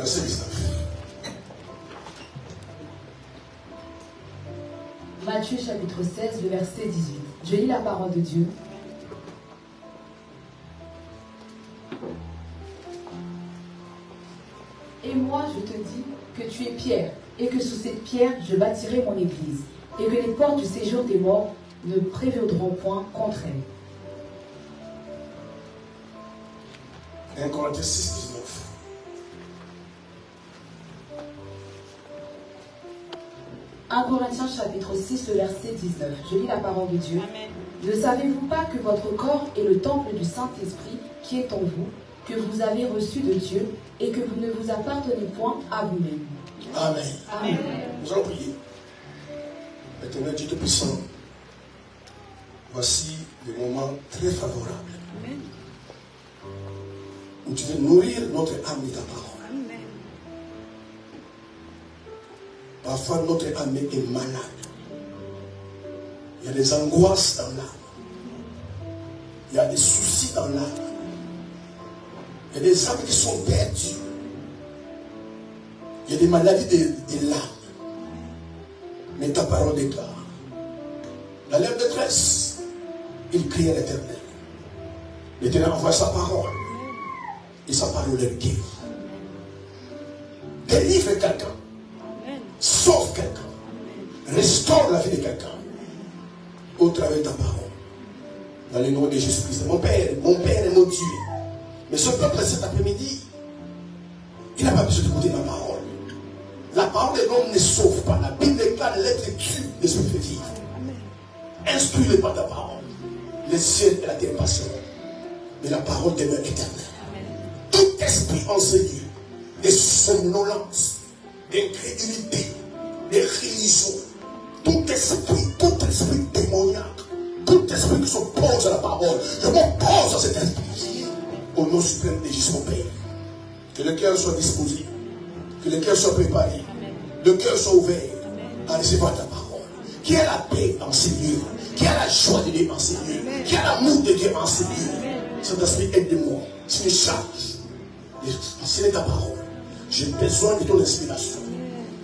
verset 19. Matthieu chapitre 16, le verset 18. Je lis la parole de Dieu. Et moi, je te dis que tu es Pierre, et que sous cette pierre, je bâtirai mon église, et que les portes du séjour des morts ne prévaudront point contre elle. 1 Corinthiens 6, 19. Corinthiens chapitre 6, le verset 19. Je lis la parole de Dieu. Amen. Ne savez-vous pas que votre corps est le temple du Saint-Esprit qui est en vous, que vous avez reçu de Dieu, et que vous ne vous appartenez point à vous-même? Amen. Amen. Nous allons prier. Éternel Dieu Tout-Puissant, voici des moments très favorables Amen. où tu veux nourrir notre âme de ta parole. Amen. Parfois, notre âme est malade. Il y a des angoisses dans l'âme. Il y a des soucis dans l'âme. Il y a des âmes qui sont perdues. Il y a des maladies de l'âme. Mais ta parole déclare. Dans leur détresse, ils crient à l'Éternel. L'Éternel envoie sa parole. Et sa parole leur guérit. Délivre quelqu'un. Sauve quelqu'un. Restaure la vie de quelqu'un. Au travers de ta parole. Dans le nom de Jésus-Christ. Mon Père et mon Dieu. Mais ce peuple cet après-midi, il n'a pas besoin d'écouter ma parole. La parole de l'homme ne sauve pas. La Bible déclare l'être tue de ce fait vivre. Instruis-le par ta parole. Le ciel et la terre passeront. Mais la parole demeure éternelle. Tout esprit enseigné de somnolence, d'incrédulité, de religion, tout esprit démoniaque, tout esprit qui s'oppose à la parole, je m'oppose à cet esprit. Au nom suprême de Jésus, mon Père, que le cœur soit disposé, que le cœur soit préparé, le cœur soit ouvert à recevoir ta parole. Qui a la paix en ces lieux, qui a la joie de Dieu en ces lieux, qui a l'amour de Dieu en ces lieux. Cet esprit, aide-moi, tu me charges. C'est ta parole. J'ai besoin de ton inspiration.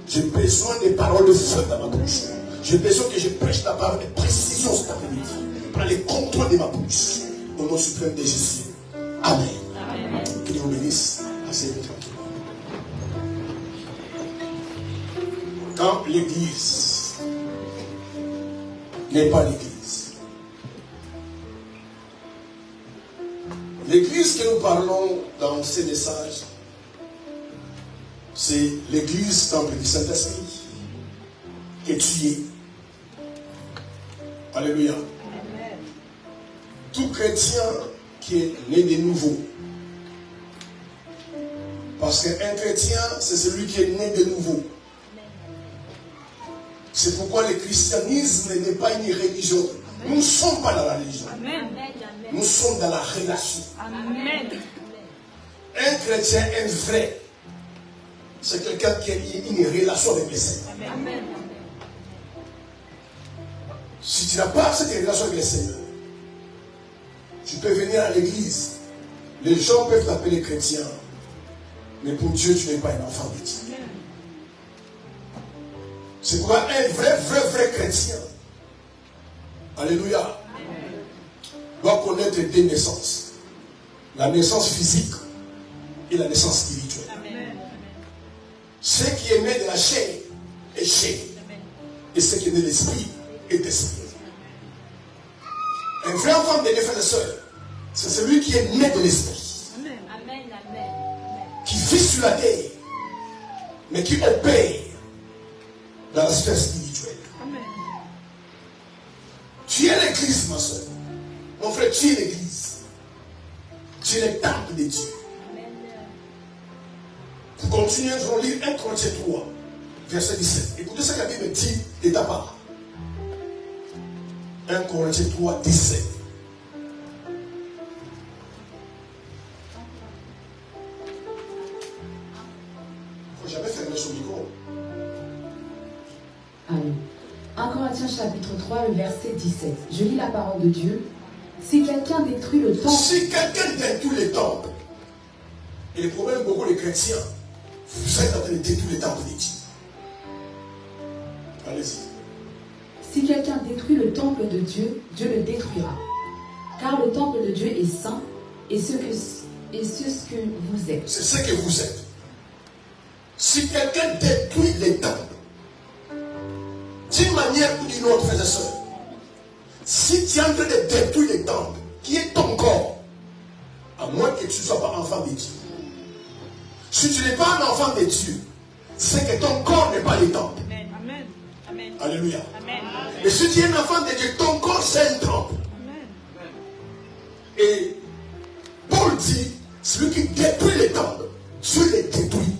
J'ai besoin des paroles de feu dans ma bouche. J'ai besoin que je prêche ta parole avec précision cet après-midi. Prends les contrôles de ma bouche. Au nom suprême de Jésus. Amen. Amen. Que Dieu vous bénisse. Asseyez-vous tranquillement. Quand l'église n'est pas l'église, l'église que nous parlons dans ces messages, c'est l'église temple du Saint-Esprit que tu es. Alléluia. Amen. Tout chrétien qui est né de nouveau. Parce qu'un chrétien, c'est celui qui est né de nouveau. C'est pourquoi le christianisme n'est pas une religion. Nous ne sommes pas dans la religion. Amen. Nous sommes dans la relation. Amen. Un chrétien, un vrai, c'est quelqu'un qui a une relation avec le Seigneur. Amen. Si tu n'as pas cette relation avec le Seigneur, tu peux venir à l'église. Les gens peuvent t'appeler chrétien. Mais pour Dieu, tu n'es pas un enfant de Dieu. C'est pourquoi un vrai chrétien, alléluia, doit connaître deux naissances. La naissance physique et la naissance spirituelle. Amen. Ce qui est né de la chair est chair. Et ce qui est né de l'esprit est esprit. Un vrai enfant de Dieu, frères et sœurs, c'est celui qui est né de l'esprit. Amen. Qui vit sur la terre, mais qui opère dans la sphère spirituelle. Amen. Tu es l'église, ma soeur. Mon frère, tu es l'église. Tu es le temple de Dieu. Pour continuer, nous allons lire 1 Corinthiens 3, verset 17. Écoutez ce que la Bible dit de ta part. 1 Corinthiens 3, 17. Il ne faut jamais fermer son micro. Amen. 1 Corinthiens chapitre 3, le verset 17. Je lis la parole de Dieu. Si quelqu'un détruit le temple... Si quelqu'un détruit le temple, et le problème beaucoup les chrétiens, Vous êtes en train de détruire le temple de Dieu. Allez-y. Si quelqu'un détruit le temple de Dieu, Dieu le détruira. Car le temple de Dieu est saint, et ce que vous êtes. C'est ce que vous êtes. Si quelqu'un détruit les temples, d'une manière ou d'une autre, frères et sœurs, si tu es en train de détruire les temples, qui est ton corps, à moins que tu ne sois pas enfant de Dieu. Si tu n'es pas un enfant de Dieu, c'est que ton corps n'est pas les temples. Amen. Amen. Alléluia. Amen. Et si tu es un enfant de Dieu, ton corps c'est un temple. Et Paul dit, celui qui détruit les temples, Dieu les détruit.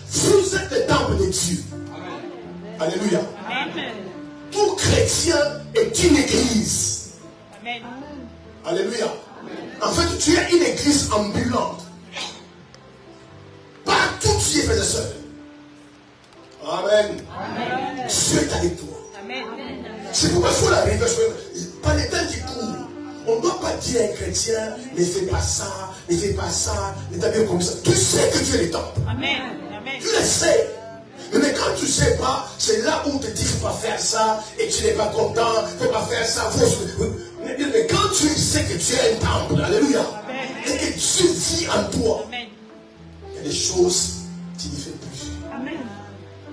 Vous êtes le temple de Dieu. Alléluia. Amen. Tout chrétien est une église. Amen. Alléluia. En fait, tu es une église ambulante. Partout tu es, frères et sœurs. Amen. Dieu est avec toi. Amen. C'est pourquoi il faut la réflexion. Par les temps qui courent, on ne doit pas dire à un chrétien, ne fais pas ça, ne fais pas ça, ne t'habille comme ça. Tu sais que tu es le temple. Amen. Amen. Tu le sais. Mais quand tu ne sais pas, c'est là où on te dit, il ne faut pas faire ça, et tu n'es pas content, il ne faut pas faire ça. Mais quand tu sais que tu es un temple, alléluia, et que Dieu vit en toi, Amen. il y a des choses que tu ne fais plus. Amen.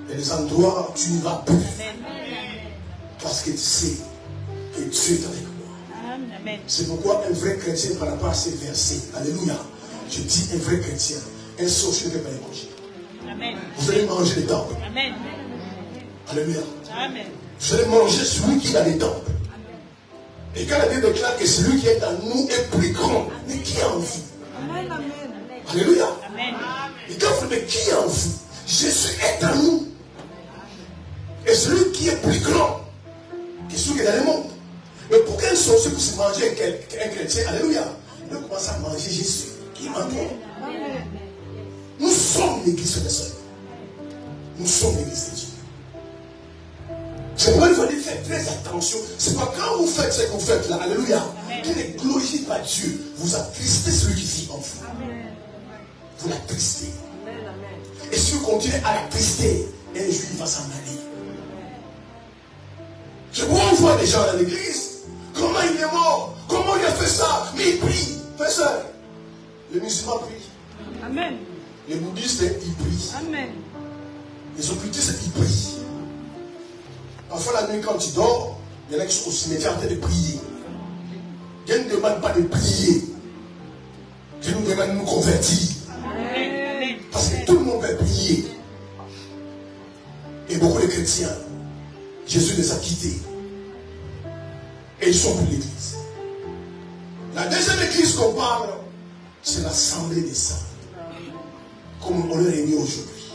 Il y a des endroits où tu n'y vas plus. Amen. Parce que tu sais que Dieu est avec moi. Amen. C'est pourquoi un vrai chrétien, par rapport à ces versets, alléluia, je dis un vrai chrétien, un sorcier ne peut pas les manger. Amen. Vous allez manger les temples. Amen. Alléluia. Amen. Vous allez manger celui qui est dans les temples. Et quand la Bible déclare que celui qui est dans nous est plus grand, mais qui est en vous? Amen. Alléluia. Amen. Et quand vous dites qui est en vous? Jésus est en nous. Et celui qui est plus grand que celui qui est dans le monde. Mais pour qu'un sorcier puisse manger un chrétien, alléluia, il doit commencer à manger Jésus qui est en toi. Nous sommes l'église de sœurs. Nous sommes l'église de Dieu. C'est pourquoi il faut faire très attention. C'est pas quand vous faites ce que vous faites là, alléluia, qui ne glorifie pas Dieu, vous attristez celui qui vit en vous. Vous l'attristez. Et si vous continuez à l'attrister, un jour il va s'en aller. Je vois, on voit des gens dans l'église. Comment il est mort? Comment il a fait ça? Mais il prie. Fais ça. Les musulmans prient. Amen. Les bouddhistes, ils prient. Amen. Les occultistes, ils prient. Parfois la nuit quand tu dors, il y en a qui sont au cimetière en train de prier. Dieu ne demande pas de prier. Dieu nous demande de nous convertir. Amen. Parce que tout le monde peut prier. Et beaucoup de chrétiens, Jésus les a quittés. Et ils sont pour l'église. La deuxième église qu'on parle, c'est l'assemblée des saints. Comme on le réunit aujourd'hui.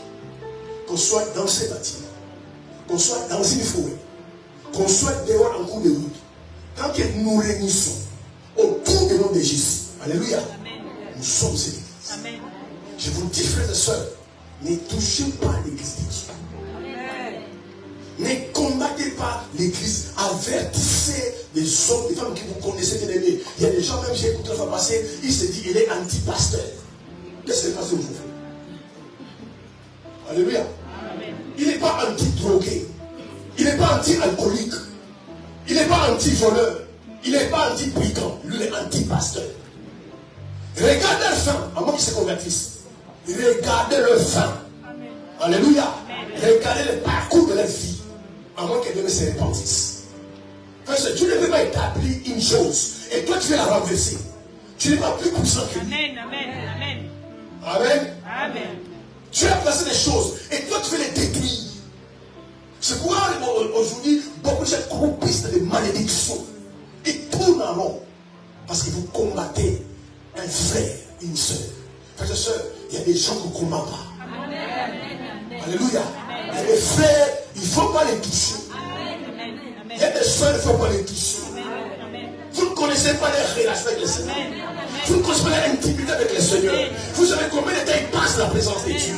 Qu'on soit dans ces bâtiments, qu'on soit dans une forêt, qu'on soit dehors en cours de route. Tant que nous réunissons autour du nom de Jésus, alléluia, nous sommes une église. Amen. Je vous dis, frères et sœurs, ne touchez pas l'église de Dieu. Ne combattez pas l'église. Avertissez les hommes, les femmes qui vous connaissez, bien aimés. Il y a des gens, même j'ai écouté la fois passée, il se dit il est anti-pasteur. Qu'est-ce que le pasteur vous fait? Alléluia. Amen. Il n'est pas anti-drogué. Il n'est pas anti-alcoolique. Il n'est pas anti-voleur. Il n'est pas anti-brigand. Lui, il est anti-pasteur. Regardez le fin, à moins qu'ils se convertissent. Regardez le fin. Alléluia. Regardez le parcours de leur vie. À moins qu'elle ne se repentisse. Parce que tu ne peux pas établir une chose et toi tu veux la renverser. Tu n'es pas plus puissant que lui. Amen. Amen. Amen. Amen. Amen. Tu as placé des choses et toi tu veux les détruire. C'est pourquoi aujourd'hui beaucoup de gens croupissent des malédictions. Ils tournent en rond. Parce que vous combattez un frère, une soeur. Frères et sœurs, il y a des gens qui ne combattent pas. Alléluia. Il y a des frères, il ne faut pas les toucher. Il y a des soeurs, il ne faut pas les toucher. Vous ne connaissez pas les relations avec le Seigneur. Vous ne connaissez pas l'intimité avec le Seigneur. Vous savez combien de temps il passe la présence de Dieu.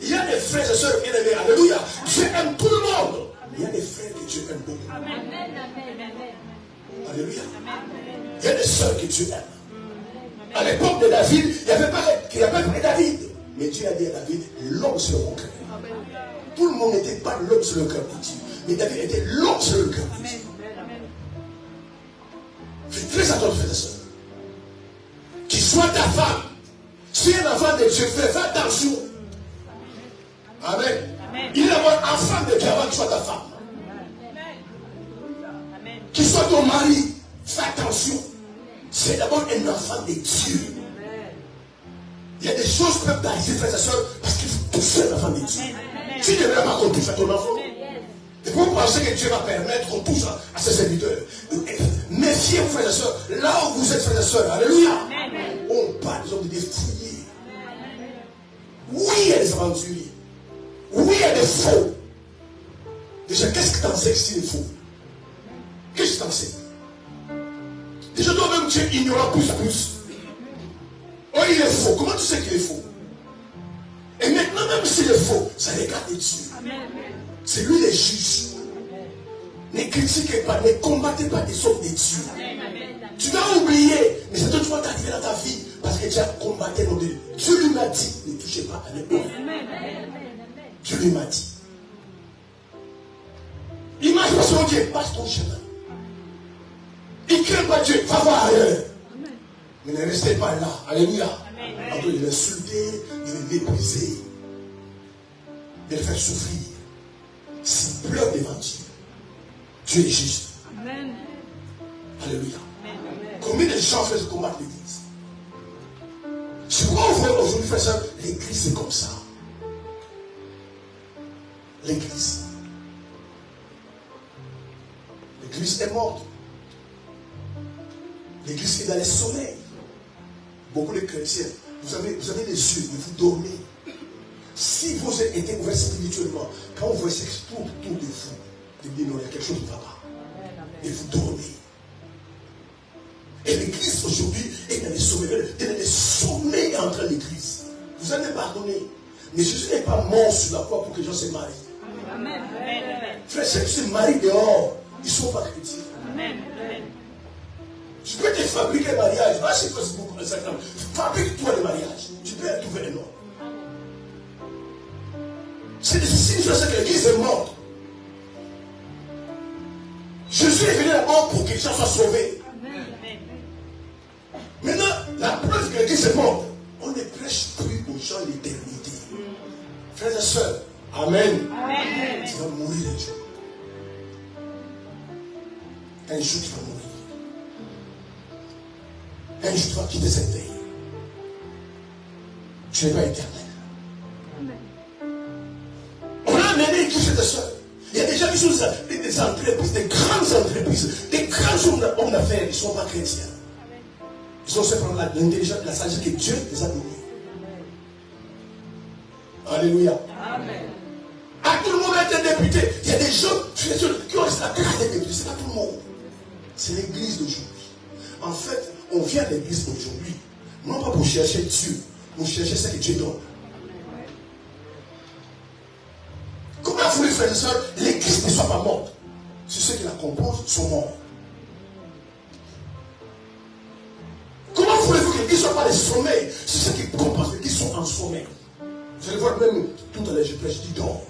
Il y a des frères et sœurs bien aimés. Alléluia. Dieu aime tout le monde. Il y a des frères que Dieu aime beaucoup. Alléluia. Il y a des sœurs que Dieu aime. À l'époque de David, il n'y avait pas David. Mais Dieu a dit à David, l'homme sur mon cœur. Tout le monde n'était pas l'homme sur le cœur de Dieu. Mais David était l'homme sur le cœur de Dieu. Faites très attention, frères et sœurs. Qu'il soit ta femme. Si un enfant de Dieu, fais attention. Amen. Il est d'abord un enfant de Dieu avant qu'il soit ta femme. Qu'il soit ton mari, fais attention. C'est d'abord un enfant de Dieu. Il y a des choses qui peuvent t'arriver, frères et sœurs, parce qu'il faut toucher un enfant de Dieu. Tu ne devrais pas qu'on touche à ton enfant. Et pour penser que Dieu va permettre qu'on touche à ses serviteurs. Méfiez-vous, frères et sœurs. Là où vous êtes, frères et sœurs, alléluia. On parle des hommes de défouillés. Oui, il y a des aventuriers. Oui, il y a des faux. Déjà, qu'est-ce que tu en sais que c'est faux? Qu'est-ce que tu en sais? Déjà, toi-même, tu es ignorant plus. Oh, il est faux. Comment tu sais qu'il est faux? Et maintenant, même s'il est faux, ça regarde Dieu. C'est lui le juge. Ne critiquez pas, ne combattez pas des hommes de Dieu. Tu vas oublier, mais c'est toi qui vas t'arriver dans ta vie parce que tu as combattu mon Dieu. Dieu lui m'a dit, ne touchez pas à l'épaule. Dieu lui m'a dit. Il marche pas sur Dieu, passe ton chemin. Il ne craint pas Dieu, va voir ailleurs. Mais ne restez pas là. Alléluia. Après, il va insulter, il va mépriser, il va faire souffrir. S'il pleure devant Dieu, Dieu est juste. Amen. Alléluia. Combien de gens font combattre l'église? Je crois aujourd'hui, frère ça, l'église c'est comme ça. L'église. L'église est morte. L'église est dans les sommeils. Beaucoup de chrétiens, vous avez les yeux, mais vous dormez. Si vous avez été ouvert spirituellement, quand vous voyez ce qui se trouve autour de vous, vous dites non, il y a quelque chose qui ne va pas. Et vous dormez. Et l'église aujourd'hui est dans les sommets. Il y a des sommets entre l'église. Vous allez pardonner. Mais Jésus n'est pas mort sur la croix pour que les gens se marient. Amen. Frère, ceux qui se marient dehors, ils ne sont pas chrétiens. Amen. Tu peux te fabriquer un mariage. Va chez Facebook, Instagram. Fabrique-toi le mariage. Tu peux trouver un homme. C'est des signes que l'église est morte. Jésus est venu d'abord pour que les gens soient sauvés. Maintenant, la preuve que l'église est morte, on ne prêche plus aux gens l'éternité. Frères et sœurs, amen. Tu vas mourir un jour. Un jour, tu vas mourir. Un jour, tu vas quitter cette terre. Tu n'es pas éternel. On a amené l'église, frères et sœurs. Il y a des gens qui sont des entreprises, des grandes entreprises, des grands hommes d'affaires, ils ne sont pas chrétiens. Ils sont simplement l'intelligence, la sagesse que Dieu les a donnée. Alléluia. Amen. À tout le monde être député. Il y a des gens qui ont la grâce d'être député. Ce n'est pas tout le monde. C'est l'église d'aujourd'hui. En fait, on vient à l'église d'aujourd'hui, non pas pour chercher Dieu, pour chercher ce que Dieu donne. Comment voulez-vous, frères et sœurs, l'église ne soit pas morte? Si ceux qui la composent sont morts. Comment voulez-vous que l'église ne soit pas des sommeils? Si ceux qui composent l'église sont en sommeil. Vous allez voir même tout à l'heure, je prêche, dis donc.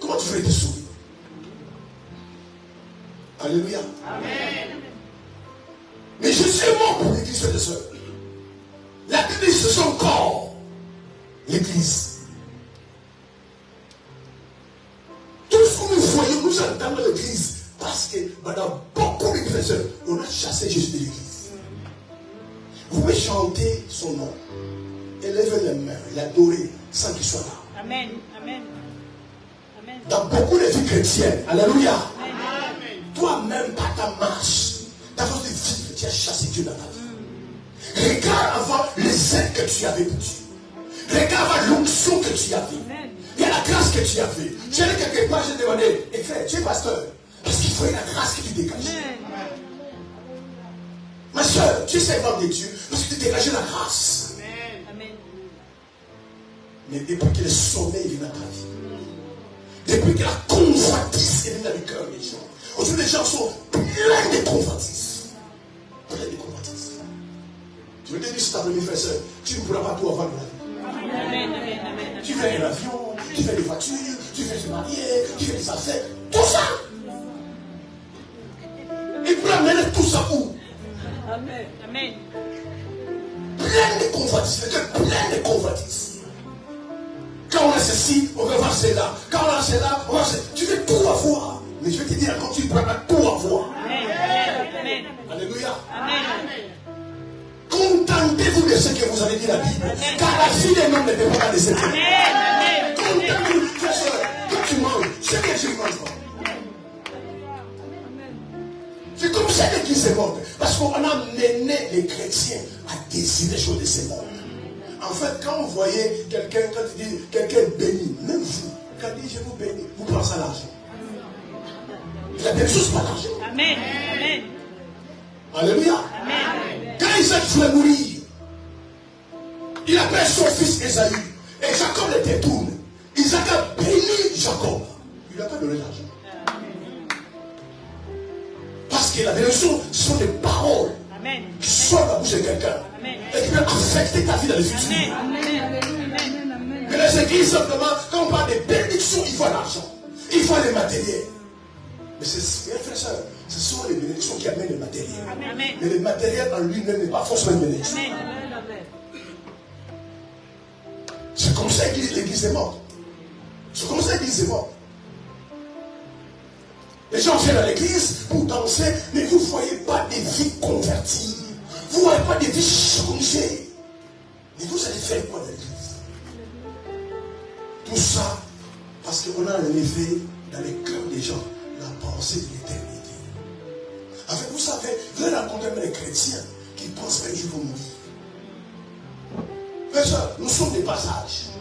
Comment tu veux être sauvé? Alléluia. Amen. Mais Jésus est mort pour l'église, frères et sœurs. L'église, c'est son corps. L'église. Tout ce que nous voyons, nous entendons l'église. Parce que dans beaucoup d'églises, on a chassé Jésus de l'église. Vous pouvez chanter son nom. Élevez les mains, l'adorer sans qu'il soit là. Amen. Amen. Amen. Dans beaucoup de vies chrétiennes, alléluia. Amen. Toi-même, par ta marche, ta façon de vivre, tu as chassé Dieu dans ta vie. Regarde avant les aides que tu avais pour Dieu. Regarde avant l'onction que tu avais. Il y a la grâce que tu avais. Tu allais quelque part, j'ai demandé, et frère, tu es pasteur. Parce qu'il faut la grâce que tu dégages. Ma soeur, tu es servante de Dieu parce que tu dégages la grâce. Mais depuis que le sommeil vient dans ta vie, depuis que la convoitise est venue dans le cœur des gens, aujourd'hui les gens sont pleins de convoitises. Pleins de convoitises. Je veux te dire, si tu as venu, frère, tu ne pourras pas tout avoir dans la vie. Tu fais un avion, tu fais des voitures, tu fais se marier, tu fais des affaires. Tout ça. Il peut amener tout ça où? Amen. Amen. Plein de convoitises. Plein de convoitises. Quand on a ceci, on va voir cela. Quand on a cela, on va voir cela. Tu veux tout avoir. Mais je vais te dire, quand tu prends tout avoir. Amen. Amen. Alléluia. Amen. Contentez-vous de ce que vous avez dit la Bible. Amen. Car la vie des hommes ne dépend pas de ce que. Amen. Contentez-vous, frère, soeur. Quand tu manges, c'est que tu manges pas. C'est comme ça l'église est morte. Parce qu'on a mené les chrétiens à désirer les choses de ce monde. En fait, quand vous voyez quelqu'un, quand il dit quelqu'un béni, même vous, quand il dit je vous bénis, vous pensez à l'argent. La même chose, pas l'argent. Amen. Amen. Alléluia. Amen. Quand Isaac voulait mourir, il appelle son fils Esaü. Et Jacob le détourne. Isaac a béni Jacob. Il n'a pas donné l'argent. Parce que la bénédiction, ce sont des paroles qui sortent de la bouche de quelqu'un et qui peuvent affecter ta vie dans le futur. Mais les églises, simplement, quand on parle de bénédiction, il faut l'argent, il faut les matériels. Mais c'est, frère, ce sont les bénédictions qui amènent le matériel. Mais le matériel en lui-même n'est pas forcément une bénédiction. C'est comme ça que l'église est morte. C'est comme ça que l'église est morte. Les gens viennent à l'église pour danser, mais vous ne voyez pas des vies converties. Vous ne voyez pas des vies changées. Mais vous allez faire quoi dans l'église? Tout ça parce qu'on a enlevé dans les cœurs des gens la pensée de l'éternité. En fait, vous savez, vous allez rencontrer les chrétiens qui pensent qu'un jour vont mourir. Mais ça, nous sommes des passages.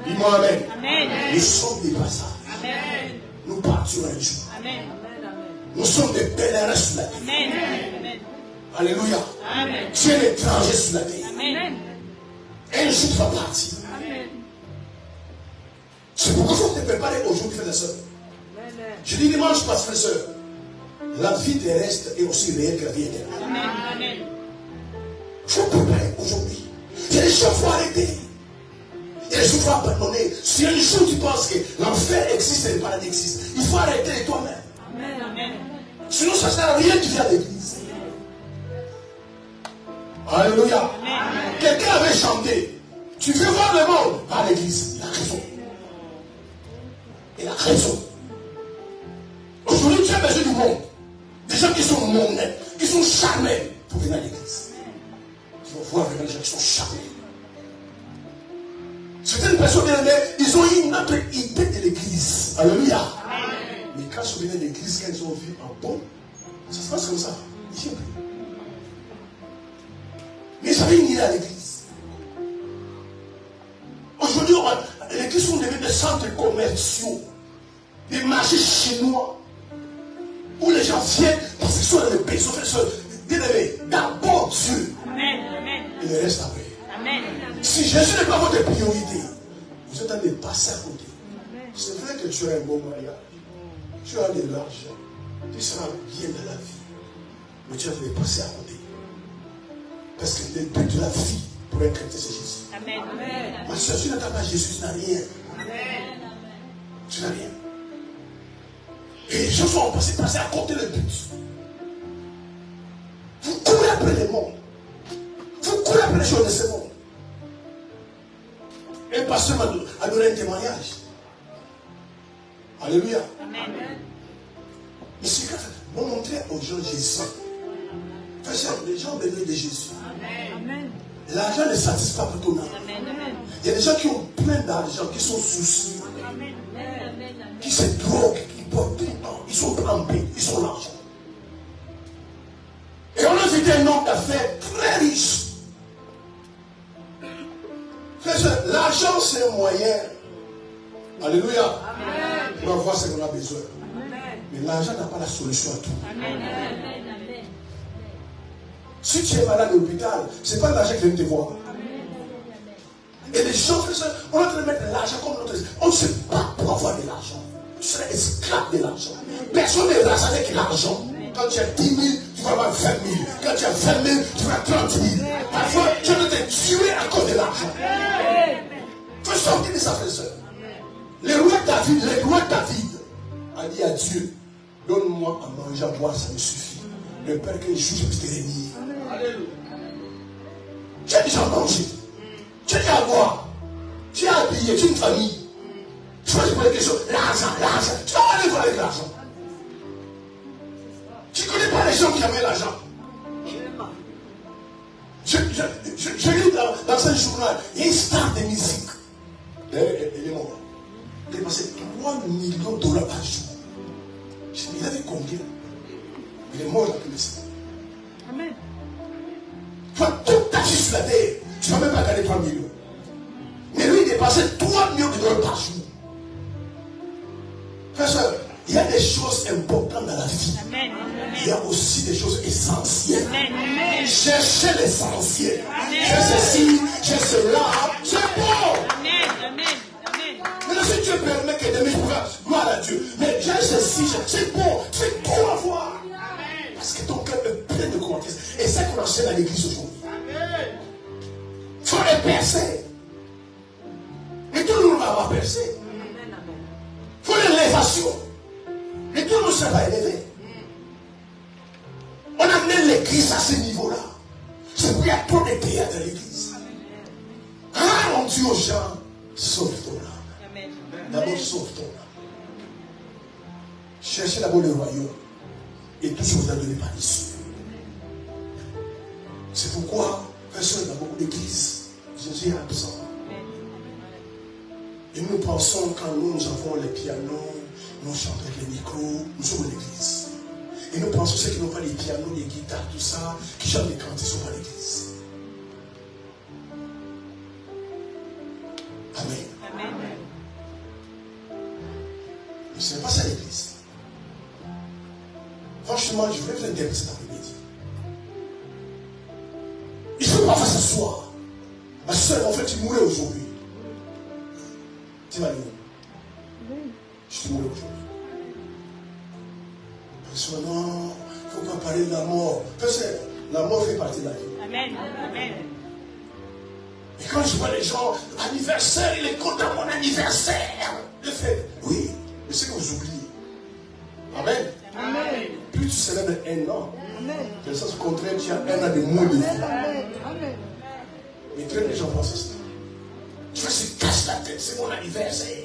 Dis-moi amen. Amen. Nous sommes des passages. Amen. Nous partirons un jour. Amen. Nous sommes des pèlerins sur la terre. Amen. Alléluia. Amen. Tu es l'étranger sur la terre. Amen. Un jour tu vas partir. Amen. C'est pourquoi il faut te préparer aujourd'hui, frères et sœurs. Je dis dimanche, pas frères et sœurs. La vie terrestre est aussi réelle que la vie éternelle. Amen. Il faut préparer aujourd'hui. Il y a des choses qu'il faut arrêter. Il y a des choses qu'il faut abandonner. Si un jour tu penses que l'enfer existe et le paradis existe, il faut arrêter de toi-même. Amen. Sinon, ça ne sert à rien que tu viens à l'église. Alléluia. Amen. Quelqu'un avait chanté. Tu veux voir le monde? Va à l'église. Il a raison. Il a raison. Aujourd'hui, tu as besoin du monde. Des gens qui sont mondains, qui sont charmés pour venir à l'église. Tu vas voir avec les gens qui sont charmés. Certaines personnes, ils ont une autre idée de l'église. Alléluia. Amen. Mais quand ils viennent à l'église, quand ils ont vu un bon, ça se passe comme ça. Ils ne viennent plus. Mais ils avaient une idée à l'église. Aujourd'hui, l'église sont devenues des centres commerciaux, des marchés chinois, où les gens viennent parce qu'ils sont dans le besoin. Bien aimé, d'abord Dieu. Amen. Et le reste après. Amen. Si Jésus n'est pas votre priorité, vous êtes en train de passer à côté. C'est vrai que tu as un bon mariage, tu as de l'argent, tu seras bien dans la vie, mais tu vas te passer à côté. Parce que le but de la vie pour un chrétien, c'est Jésus. Amen. Ma soeur, si tu n'attends pas Jésus, tu n'as rien. Amen. Tu n'as rien. Et les gens sont passés à côté le but. Vous courez après le monde. Vous courez après les choses de ce monde. Un pasteur a donné un témoignage. Alléluia. Amen. Mais c'est grave. On montrait aux gens Jésus. Les gens ont besoin de Jésus. Amen. L'argent ne satisfait pas plutôt non. Il y a des gens qui ont plein d'argent, qui sont soucieux, qui se droguent, qui boivent tout le temps. Ils sont trempés, ils sont l'argent. Et on a vu un homme d'affaires très riche. L'argent, c'est un moyen. Alléluia. Amen. Pour avoir ce qu'on a besoin. Amen. Mais l'argent n'a pas la solution à tout. Amen. Si tu es malade à l'hôpital, ce n'est pas l'argent qui vient te voir. Amen. Et les gens, on est en train de mettre l'argent comme notre. On ne sait pas pour avoir de l'argent. Tu serais esclave de l'argent. Personne n'est riche avec l'argent. Quand tu as 10 000, tu vas avoir 20 000. Quand tu as 20 000, tu vas avoir 30 000. Parfois, tu vas te tuer à cause de l'argent. sortir de sa fraîcheur. Le roi David a dit à Dieu, donne-moi à manger, à boire, ça me suffit. Le Père que je suis, je peux te réunir. Tu as déjà mangé, tu as déjà à boire, tu as habillé, tu as une famille. Tu vas te poser des questions, l'argent. Tu vas aller voir avec l'argent. Tu ne connais pas les gens qui avaient l'argent. Je lis dans ce journal, il y a une star de musique. Elle est morte. Il a passé 3 millions de dollars par jour. Je dis, il avait combien? Il est mort dans le lycée. Amen. Toi, toute ta vie sur la terre, tu ne vas même pas gagner 3 millions. Mais lui, il dépassait 3 millions de dollars par jour. Frère, soeur, il y a des choses importantes dans la vie. Amen. Il y a aussi des choses essentielles. Amen. Cherchez l'essentiel. J'ai ceci, j'ai cela. C'est bon. Amen. Mais si Dieu permet que demain je fasse gloire à Dieu, mais j'ai ceci, c'est bon, c'est tout à voir. Parce que ton cœur est plein de croyances. Et c'est qu'on enseigne à l'église aujourd'hui. Il faut les percer. Mais tout le monde va avoir percé. Il faut l'élévation. Mais tout le monde ne sera pas élevé. On a amené l'église à ce niveau-là. C'est pourquoi il y a trop de théâtre dans l'église. Ah, on dit aux gens, sauve ton âme. D'abord, sauve ton âme. Cherchez d'abord le royaume. Et tout ce que vous a donné par l'issue. C'est pourquoi, personne dans beaucoup d'églises, Jésus est absent. Et nous pensons, quand nous avons les pianos, nous chantons avec les micros, nous sommes à l'église. Et nous pensons ceux qui n'ont pas les pianos, les guitares, tout ça, qui chantent les cantiques, sont pas à l'église. Amen. Mais ce n'est pas ça l'église. Franchement, je voulais vous intéresser cet après-midi. Il ne faut pas s'asseoir. Ma soeur, en fait, tu mourrais aujourd'hui. Tu vas où? Je te mourrais aujourd'hui. Parce que non, il ne faut pas parler de la mort. Parce que la mort fait partie de la vie. Amen. Et quand je vois les gens, anniversaire, il est content mon anniversaire. Le fait, oui, mais c'est que vous oubliez. Amen. Plus tu célèbres 1 an, dans le sens contraire, tu as 1 an de moins de vie. Mais très les gens pensent ça. Tu vas se casser la tête, c'est mon anniversaire.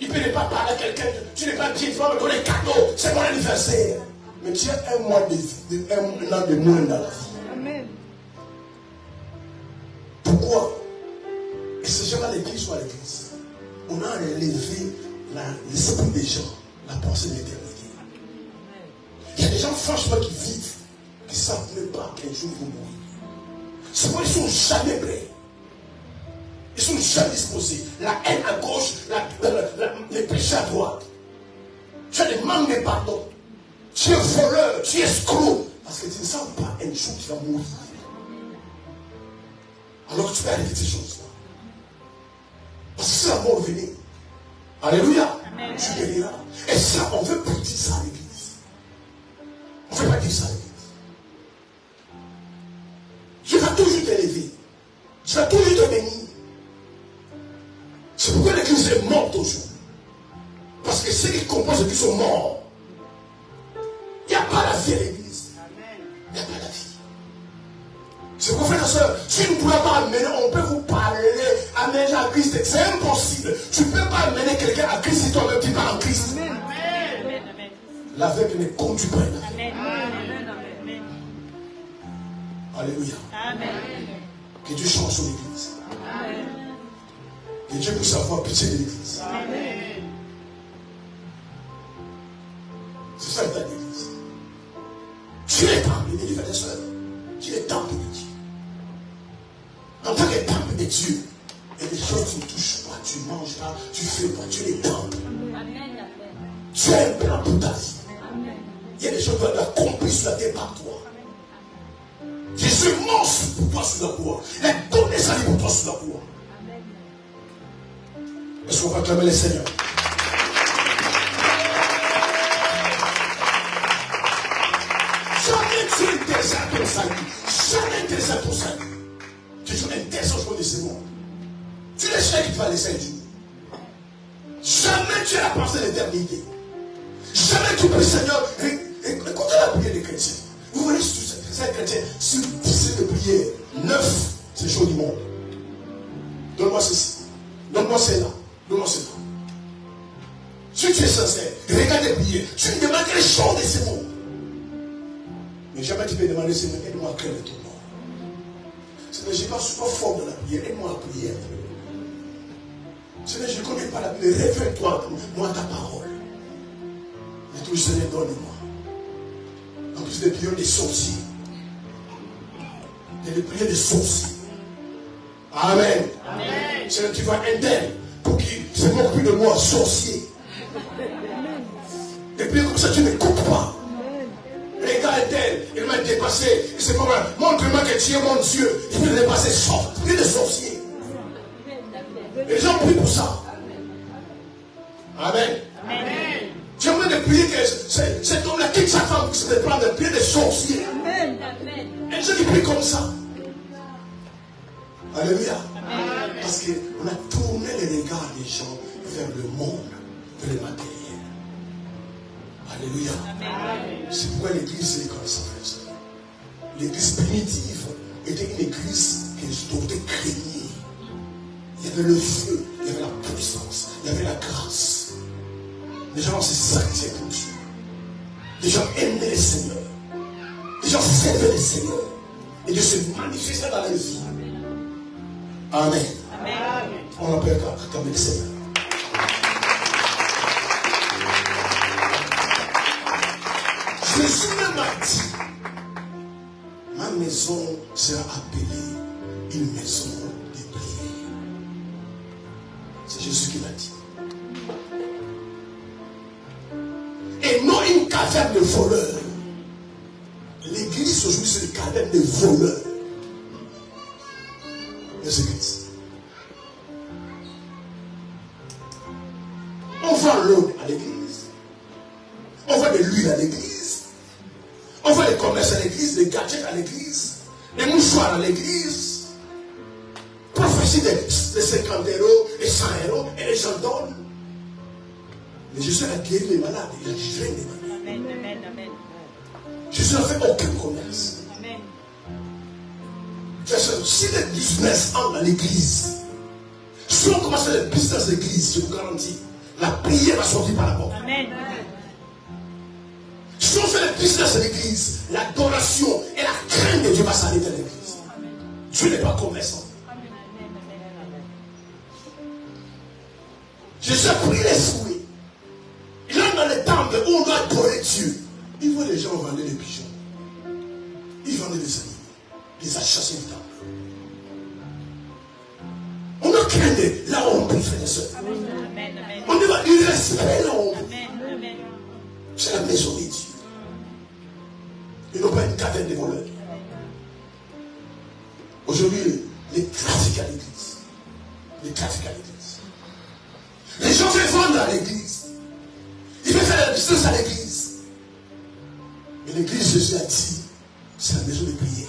Il ne peut pas parler à quelqu'un, tu n'es pas bien, tu vas me donner un cadeau, c'est mon anniversaire. Mais tu as 1 mois un an de moins dans la vie. Pourquoi? Et c'est jamais à l'église ou à l'église. On a élevé l'esprit des gens, la pensée de l'éternité. Il y a des gens franchement qui vivent, qui ne savent même pas qu'un jour ils vont mourir. C'est pourquoi ils ne sont jamais prêts. Ils ne sont jamais disposés. La haine à gauche, les péchés à droite. Tu as des manques de pardon. Tu es voleur, tu es escroc. Parce que tu ne sens pas un jour tu vas mourir. Alors que tu peux arriver ces choses-là. Parce que si la mort venait, alléluia, tu guériras. Et ça, on veut pas dire ça à l'église. On ne veut pas dire ça à l'église. Dieu va toujours t'élever. Dieu va toujours te bénir. C'est pourquoi l'église est morte aujourd'hui. Parce que ceux qui composent l'église sont morts. Il n'y a pas la vie à l'église. Il n'y a pas la vie. C'est pourquoi, frère et soeur, si nous ne pouvons pas amener, on peut vous parler, amener à Christ. C'est impossible. Tu ne peux pas amener quelqu'un à Christ si toi-même tu n'es pas en Christ. L'aveugle ne conduit pas. Alléluia. Que Dieu change son église. Que Dieu puisse avoir pitié de l'église. C'est ça l'état de l'église. Tu es temple de Dieu, frère et soeur. Tu es temple de Dieu. En tant que temple de Dieu, il y a des choses qui ne touchent pas, tu ne manges pas, tu ne fais pas, tu es temple. Tu as un plan pour ta vie. Il y a des choses qui doivent accomplir sur la terre par toi. Jésus mange pour toi sur la croix. Il a donné sa vie pour toi sur la croix. Est-ce qu'on va acclamer le Seigneur? Jamais tu es intéressé à ton salut. Jamais intéressé à ton salut. Tu es toujours intéressé au choix de ce monde. Tu es sûr qu'il va laisser un jour. Jamais tu as la pensée d'éternité. Jamais tu pries, Seigneur. Écoutez la prière des chrétiens. Vous voyez, ces chrétiens, sur 10 de prière, 9, c'est chaud du monde. Donne-moi ceci. Donne-moi cela. Donne-moi cela. Si tu es sincère, regarde les prières. Tu ne demandes que les choses de ces mots. Mais jamais tu peux demander, Seigneur, aide-moi à créer le tournoi. Seigneur, je ne suis pas super fort dans la prière. Aide-moi à prier. Seigneur, je ne connais pas la prière. Révèle-toi, moi, ta parole. Et tout, Seigneur, donne-moi. En plus des prières des sorciers. Des prières des sorciers. Amen. Amen. Seigneur, tu vois un tel pour qui se moque plus de moi, sorcier. Des prières comme ça, tu ne coupes pas. Regarde un tel, il m'a dépassé. C'est pas mal. Montre-moi que tu es mon Dieu. Il peut dépasser. Sort. Prière des sorciers. Les gens prient pour ça. Amen. Amen. J'aimerais de prier que cet homme-là quitte sa femme pour se déprendre de prier des sorciers. Amen. Et les gens qui prient comme ça. Alléluia. Amen. Parce qu'on a tourné les regards des gens vers le monde, vers le matériel. Alléluia. Amen. C'est pourquoi l'église est comme ça, frère. L'église primitive était une église qui était craignée. Il y avait le feu, il y avait la puissance, il y avait la grâce. Les gens se sacrifiaient pour Dieu. Les gens aimaient le Seigneur. Les gens servaient le Seigneur. Et Dieu se manifestait dans leur vie. Amen. Amen. On appelle acclamer le Seigneur. Jésus même a dit, ma maison sera appelée une maison de prière. C'est Jésus qui l'a dit. Et non une caverne de voleurs. L'église aujourd'hui c'est une caverne de voleurs. Les églises. On vend l'eau à l'église. On vend de l'huile à l'église. On vend des commerces à l'église, des gadgets à l'église, des mouchoirs à l'église. Prophétie de 50 €, et 100 €, et les gens donnent. Mais Jésus a guéri les malades, il a guéri les malades. Amen, amen, amen. Jésus n'a fait aucun commerce. Amen. Si le business entre dans l'église, si on commence le business d'église, je vous garantis, la prière va sortir par la porte. Amen. Si on fait le business de l'église, l'adoration et la crainte de Dieu va s'arrêter à l'église. Dieu n'est pas commerçant. Jésus a pris les fruits. Il est dans le temple où on doit adorer Dieu. Il voit les gens vendre des pigeons. Ils vendaient des animaux. Ils ont chassé le temple. On doit craindre là où on prie, frères et sœurs. On doit du respect là où on prie. C'est la maison de Dieu. Ils n'ont pas une caverne de voleurs. Aujourd'hui, les trafics à l'église. Les trafics à l'église. Les gens se vendent à l'église. Ils veulent faire la business à l'église. Mais l'église, Jésus a dit, c'est la maison de prière.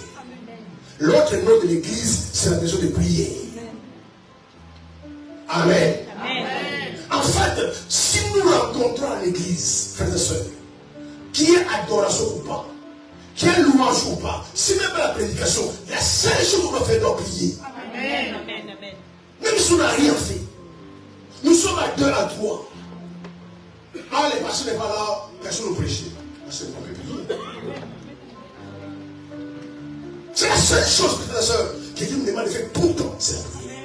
L'autre nom de l'église, c'est la maison de prière. Amen. Amen. En fait, si nous rencontrons à l'église, frères et sœurs, qui est adoration ou pas, qui est louange ou pas, si même la prédication, la seule chose qu'on doit faire, c'est prier. Amen. Amen. Même si on n'a rien fait, nous sommes à 2 à 3. Ah, les pasteurs n'est pas là, personne ne prêche. C'est la seule chose, frères et sœurs, que Dieu me demande de faire tout le temps, c'est la prière.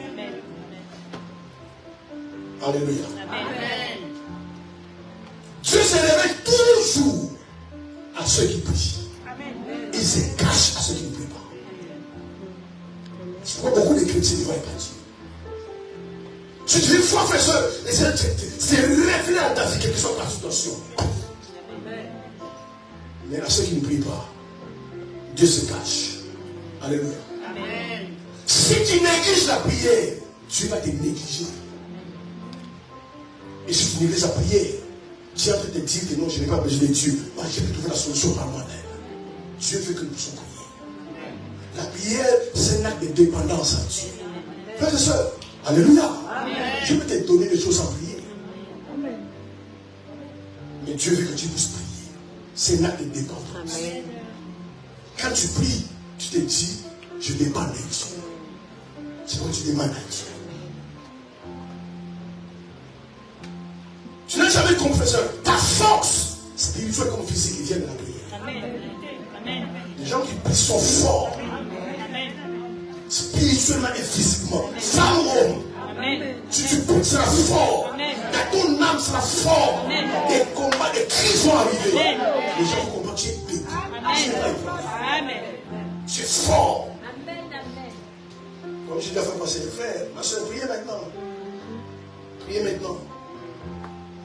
Alléluia. Amen. Dieu se révèle toujours à ceux qui prient. Il se cache à ceux qui ne prient pas. C'est pourquoi beaucoup de chrétiens ne voient pas Dieu. Si tu dis foi, frère, soeur, c'est révéler à ta vie quelque chose par situation. Mais à ceux qui ne prient pas, Dieu se cache. Alléluia. Amen. Si tu négliges la prière, Dieu va te négliger. Et si tu négliges la prière, tu es en train de te dire que non, je n'ai pas besoin de Dieu. Moi, je vais trouver la solution par moi-même. Dieu veut que nous puissions prier. La prière, c'est un acte de dépendance à Dieu. Frères et sœurs, Alléluia. Amen. Je peux te donner des choses sans prier. Amen. Mais Dieu veut que tu puisses prier. C'est un acte de dépendance. Amen. Quand tu pries, tu te dis, je dépends de Dieu. C'est pourquoi tu demandes à Dieu. Tu n'as jamais compris ça. Ta force spirituelle comme physique qui vient de la prière. Amen. Amen. Les gens qui prient sont forts. Amen. Spirituellement et physiquement. Femme ou homme. Amen. Si tu pries, tu seras fort. Amen. Dans ton âme sera fort. Amen. Des combats, des crises vont arriver. Amen. Les gens vont comprendre que tu es debout. C'est pas évident. Amen. Tu es fort. Comme je dis la fois passée, frère, ma soeur, priez maintenant. Priez maintenant.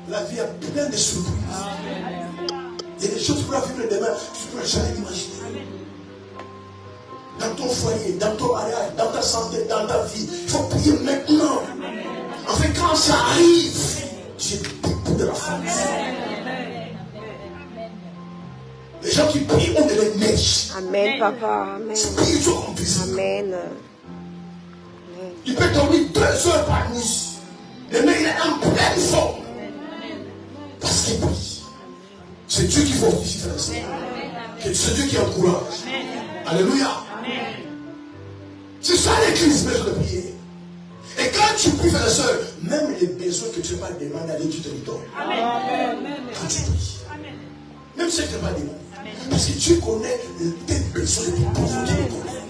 La vie a plein de surprises. Il y a des choses pour la vivre demain, tu ne peux jamais imaginer. Dans ton foyer, dans ton mariage, dans ta santé, dans ta vie, il faut prier maintenant. En fait, quand ça arrive, tu es beaucoup de la force. Les gens qui prient ont de l'énergie. Amen, papa. Amen. Spirituel comme physique. Amen. Il peut dormir 2 heures par nuit. Le mec il est en pleine forme. Parce qu'il prie. C'est Dieu qui fortifie, frère et sœur. C'est Dieu qui encourage. Alléluia. C'est ça l'église, mais de prier. Et quand tu pries, frère et sœur, même les besoins que tu n'as pas demandé à Dieu, tu te les donnes. Quand tu pries. Même si tu n'as pas demandé. Parce que Dieu connaît tes besoins les plus profonds. Tu les connais.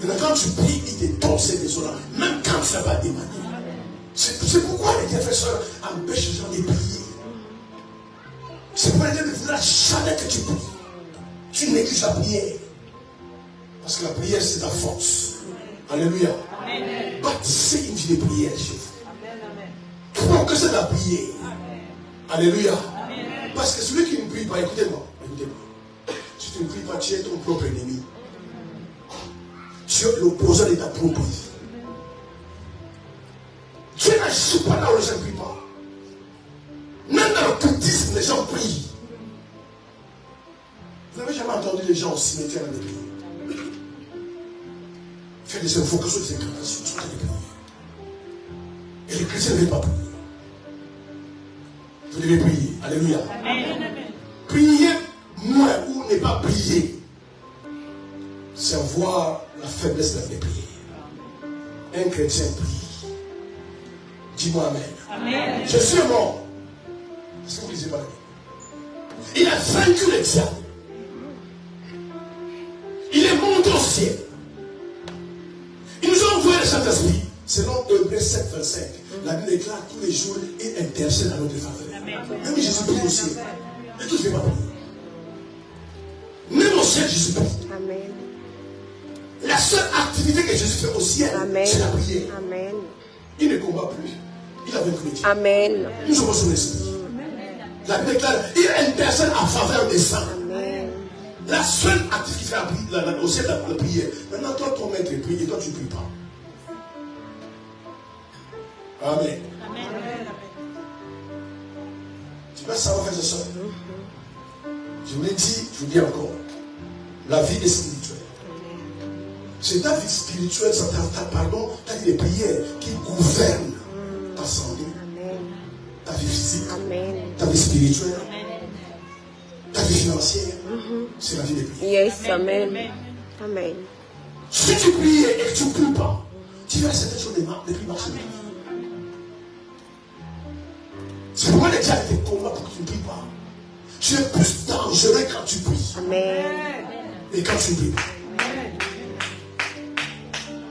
Mais quand tu pries, il te donne ces besoins-là. Même quand tu n'as pas demandé. C'est pourquoi les professeurs empêchent les gens de prier. C'est pourquoi les gens ne voudront jamais que tu pries. Tu négliges la prière. Parce que la prière, c'est ta force. Alléluia. Bâtissez une vie de prière chez vous. Pour que c'est la prière. Alléluia. Parce que celui qui ne prie pas, écoutez-moi. Si tu ne pries pas, tu es ton propre ennemi. Tu es l'opposant de ta propre vie. Dieu n'agit pas là où les gens ne prient pas. Même dans le bouddhisme, les gens prient. Vous n'avez jamais entendu les gens au cimetière de prier. Faire des invocations, des incantations, tout de prier. Et les chrétiens ne veulent pas prier. Vous devez prier. Alléluia. Prier moins ou ne pas prier, c'est voir la faiblesse de la prière. Un chrétien prie. Dis-moi Amen. Amen. Je suis mort. Est-ce que vous ne lisez pas la Bible? Il a vaincu le diable. Il est monté au ciel. Il nous a envoyé le Saint-Esprit. Selon Hébreux 7, 25, la Bible déclare tous les jours et intercède à notre faveur. Même Jésus prie au ciel. Mais tout ne fait pas prier. Même au ciel, Jésus prie. Amen. La seule activité que Jésus fait au ciel, c'est la prière. Amen. Il ne combat plus. Il a vaincu le diable. Amen. Nous sommes son esprit. La Bible déclare, il intercède en faveur des saints. Amen. La seule activité qui fait au ciel, la prière. Maintenant, toi, ton maître prie et toi, tu ne pries pas. Amen. Tu vas savoir, frère et soeur. Je vous l'ai dit, je vous dis encore. La vie est spirituelle. C'est ta vie spirituelle, ta vie de prière qui gouverne ta santé, ta vie physique, ta vie spirituelle, ta vie financière. C'est la vie de prière. Yes, amen. Amen. Si tu pries et que tu ne pries pas, tu verras certaines choses depuis marcher. C'est pourquoi les diables te combattent pour que tu ne pries pas. Tu es plus dangereux quand tu pries. Amen. Et quand tu ne pries pas.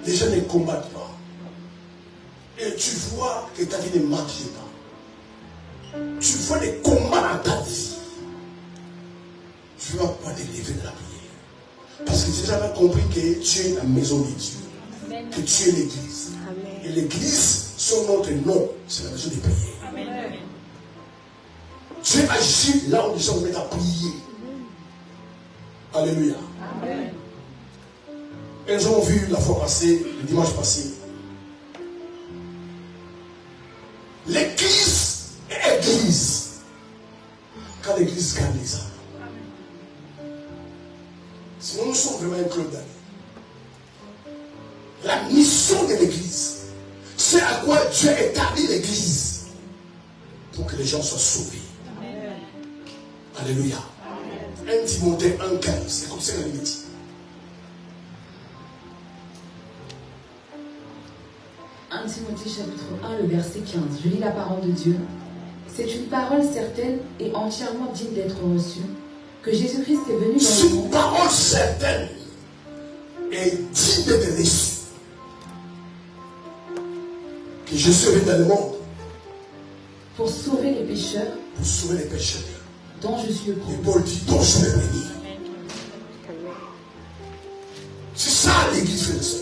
Les gens ne combattent pas. Et tu vois que ta vie ne marche pas. Tu vois des combats dans ta vie. Tu ne vas pas te lever de la prière. Parce que tu as jamais compris que tu es la maison de Dieu. Que tu es l'église. Et l'église, son notre nom, c'est la maison de prière. Dieu agit là où nous sommes à prier. Alléluia. Amen. Et nous avons vu la fois passée, le dimanche passé, l'église est église quand l'église gagne les âmes. Sinon, nous sommes vraiment un club d'amis. La mission de l'église, C'est à quoi Dieu établit l'église. Pour que les gens soient sauvés. Amen. Alléluia. 1 Timothée 1,15. C'est comme ça qu'il dit. Timothée chapitre 1, le verset 15. Je lis la parole de Dieu. C'est une parole certaine et entièrement digne d'être reçue, que Jésus-Christ est venu dans le monde. C'est une parole certaine et digne d'être reçue. Que Jésus est venu dans le monde. Pour sauver les pécheurs. Pour sauver les pécheurs. Dont je suis le premier. Et Paul dit, dont je suis le premier. C'est ça l'église, frères et sœurs.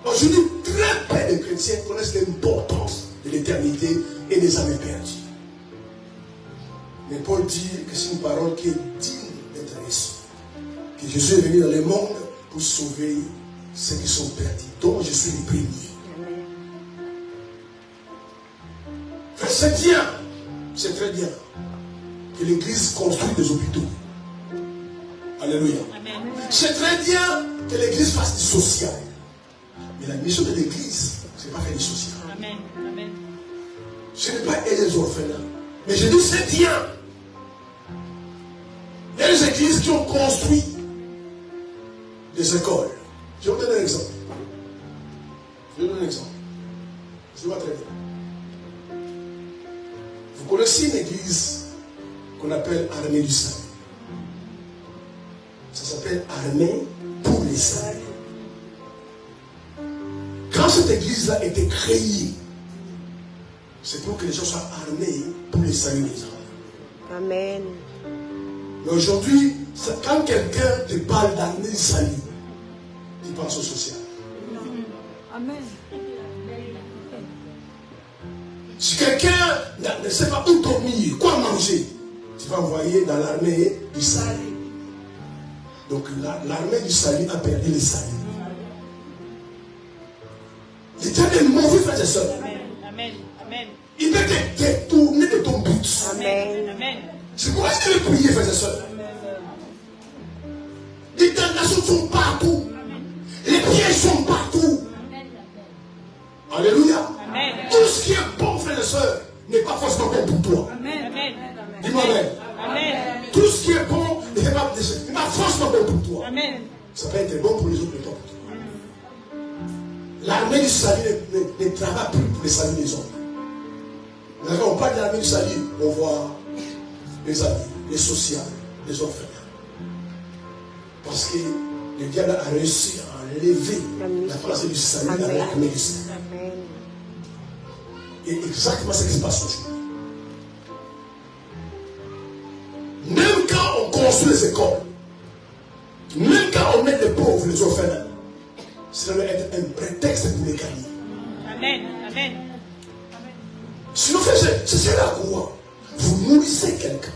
Aujourd'hui, très peu de chrétiens connaissent l'importance de l'éternité et des âmes perdues. Mais Paul dit que c'est une parole qui est digne d'être reçue. Que Jésus est venu dans le monde pour sauver ceux qui sont perdus, dont je suis le premier. C'est bien, c'est très bien que l'église construise des hôpitaux. Alléluia. C'est très bien que l'église fasse du social. Mais la mission de l'église, ce n'est pas faire du social. Amen. Amen. Ce n'est pas aider les orphelins. Mais je dis c'est bien. Il y a des églises qui ont construit des écoles. Je vais vous donner un exemple. Je vois très bien. Vous connaissez une église qu'on appelle Armée du Salut. Ça s'appelle Armée pour les saluts. Quand cette église-là a été créée, c'est pour que les gens soient armés pour les saluts des hommes. Amen. Mais aujourd'hui, quand quelqu'un te parle d'armée du salut, il pense au social. Amen. Si quelqu'un ne sait pas où dormir, quoi manger, tu vas envoyer dans l'armée du salut. Donc l'armée du salut a perdu le salut. L'Éternel mauvais frères et sœurs. Amen. Amen. Il peut te détourner de ton but. Amen. Amen. C'est pourquoi je vais prier, frères et sœurs. Les tentations sont partout. Les pièges sont partout. Alléluia. Amen. Tout ce qui est bon, frères et sœurs, n'est pas forcément bon pour toi. Amen. Dis-moi même. Amen. Tout ce qui est bon n'est pas forcément bon pour toi. Amen. Ça peut être bon pour les autres, mais pas pour toi. L'armée du salut ne travaille plus pour les saluts des hommes. Quand on parle de l'armée du salut, on voit les amis, les sociaux, les orphelins. Parce que le diable a réussi à enlever la place du salut dans l'armée du salut. Amen. Et exactement ce qui se passe aujourd'hui. Même quand on construit les écoles, même quand on met les pauvres, les orphelins, ça doit être un prétexte pour les gagner. Amen. Amen. Sinon, c'est la quoi? Vous nourrissez quelqu'un.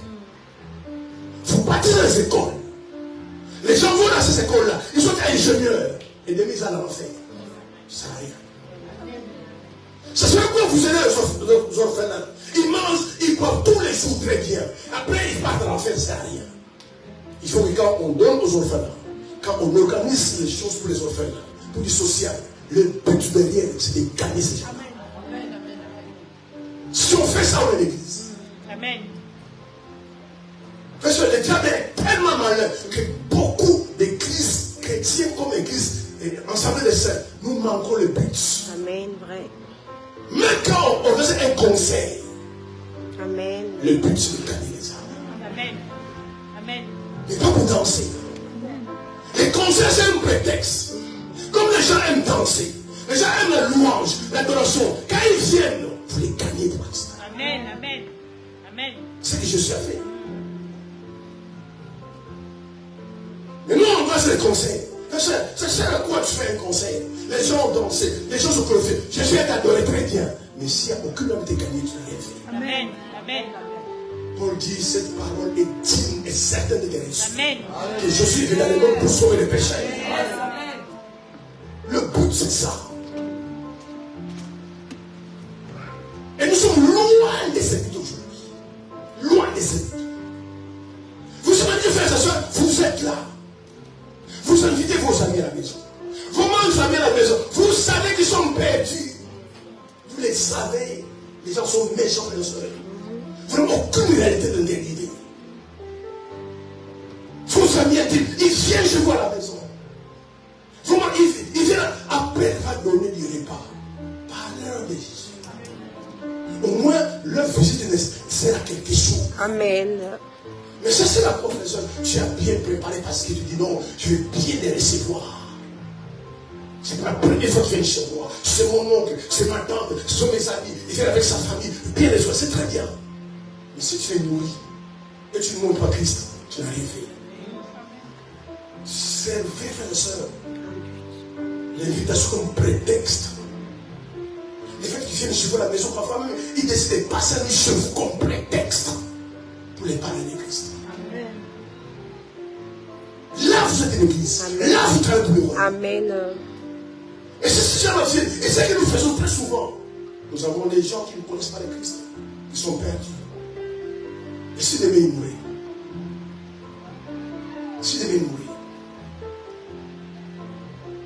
Vous bâtissez les écoles. Les gens vont dans ces écoles-là. Ils sont ingénieurs. Et des mises à l'enfer. Ça n'a rien. Ça serait quoi vous aidez les orphelins? Ils mangent, ils boivent tous les jours très bien. Après, ils partent à l'enfer, ça n'a rien. Il faut que quand on donne aux orphelins, quand on organise les choses pour les orphelins, pour du social, le but derrière, c'est de gagner ces gens. Si on fait ça, on est l'église. Amen. Parce que le diable est tellement malin que beaucoup d'églises chrétiennes comme églises, ensemble des saints, nous manquons le but. Amen. Vrai. Mais quand on faisait un conseil, Amen. le but c'est de gagner les âmes. Amen. Amen. Mais pas pour danser. Les conseils c'est un prétexte. Comme les gens aiment danser, les gens aiment la louange, l'adoration. Quand ils viennent, vous les gagnez pour Christ. Amen. Amen. Amen. C'est ce que Jésus a fait. Mais nous, on passe les conseils. C'est à quoi tu fais un conseil? Les gens ont dansé, les gens sont glorifiés. Jésus est adoré très bien. Mais s'il n'y a aucun homme qui t'a gagné, tu n'as rien fait. Amen. Amen. Paul dit cette parole est digne et certaine de guérison. Amen. Que Jésus est venu dans le monde pour sauver les pécheurs. Le but c'est ça. Et nous sommes loin de ce but aujourd'hui. Loin de ce but. Vous imaginez, frères et sœurs, vous êtes là. Vous invitez vos amis à la maison. Vos amis à la savez, les gens sont méchants, frères et sœurs. Vous n'avez aucune réalité d'intégrité. Vos amis intimes, ils viennent chez vous à la maison. Vraiment, ils viennent après avoir donné du repas. Parlez-leur de Jésus. Au moins, leur visite sert à quelque chose. Amen. Mais ça, c'est la confession. Tu as bien préparé parce que tu dis non, je vais bien les recevoir. C'est pas la première fois qu'ils viennent chez moi. C'est mon oncle, c'est ma tante, ce sont mes amis. Ils viennent avec sa famille. Bien les choses, c'est très bien. Mais si tu es nourri et tu ne montres pas Christ, tu n'as rien fait. Servez, frères et sœurs. L'invitation comme prétexte. Les fait qu'ils viennent chez vous à la maison, parfois même, ils décident de passer la nuit chez vous comme prétexte pour les parler de Christ. Amen. Là, vous êtes une église. Là, vous travaillez pour le roi. Amen. Et c'est ce genre de et c'est ce que nous faisons très souvent. Nous avons des gens qui ne connaissent pas le Christ, qui sont perdus. Et s'ils devaient y mourir, s'ils devaient y mourir,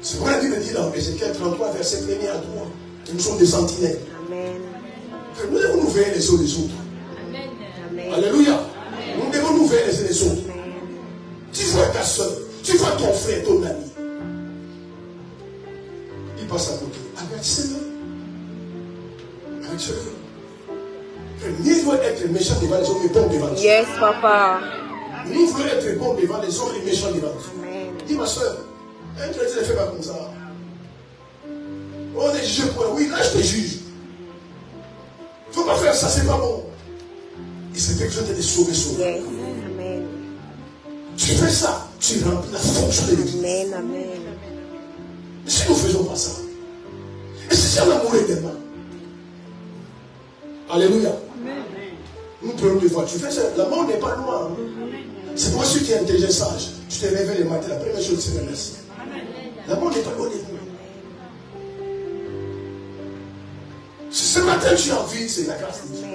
c'est pourquoi la Bible dit dans Ézéchiel 33, verset 1er à 3, que nous sommes des sentinelles. Amen. Que nous devons nous veiller les uns les autres. Amen. Amen. Alléluia. Nous devons nous veiller les uns les autres. Amen. Tu vois ta soeur, tu vois ton frère, ton ami. Il passe à côté. Avertissez-le. Avertissez-le. Ni doit être méchant devant les hommes, mais bon devant les hommes. Yes, Papa. Nous voulons être bons devant les hommes et méchants devant les hommes. Amen. Dis ma soeur, un chrétien ne fait pas comme ça. On est jugé pour oui, là je te juge. Il ne faut pas faire ça, c'est pas bon. Il s'est fait que je te sauver. Yes. Amen. Tu fais ça, tu remplis la fonction de l'église. Amen. Amen. Mais si nous ne faisons pas ça, et si c'est l'amour également, alléluia. Nous prenons des voitures. Tu fais ça, la mort n'est pas loin. C'est pour ceux qui sont intelligents, sages. Tu te réveilles le matin, la première chose c'est merci. La mort n'est pas loin de vous. Si ce matin tu as envie, c'est la grâce de Dieu.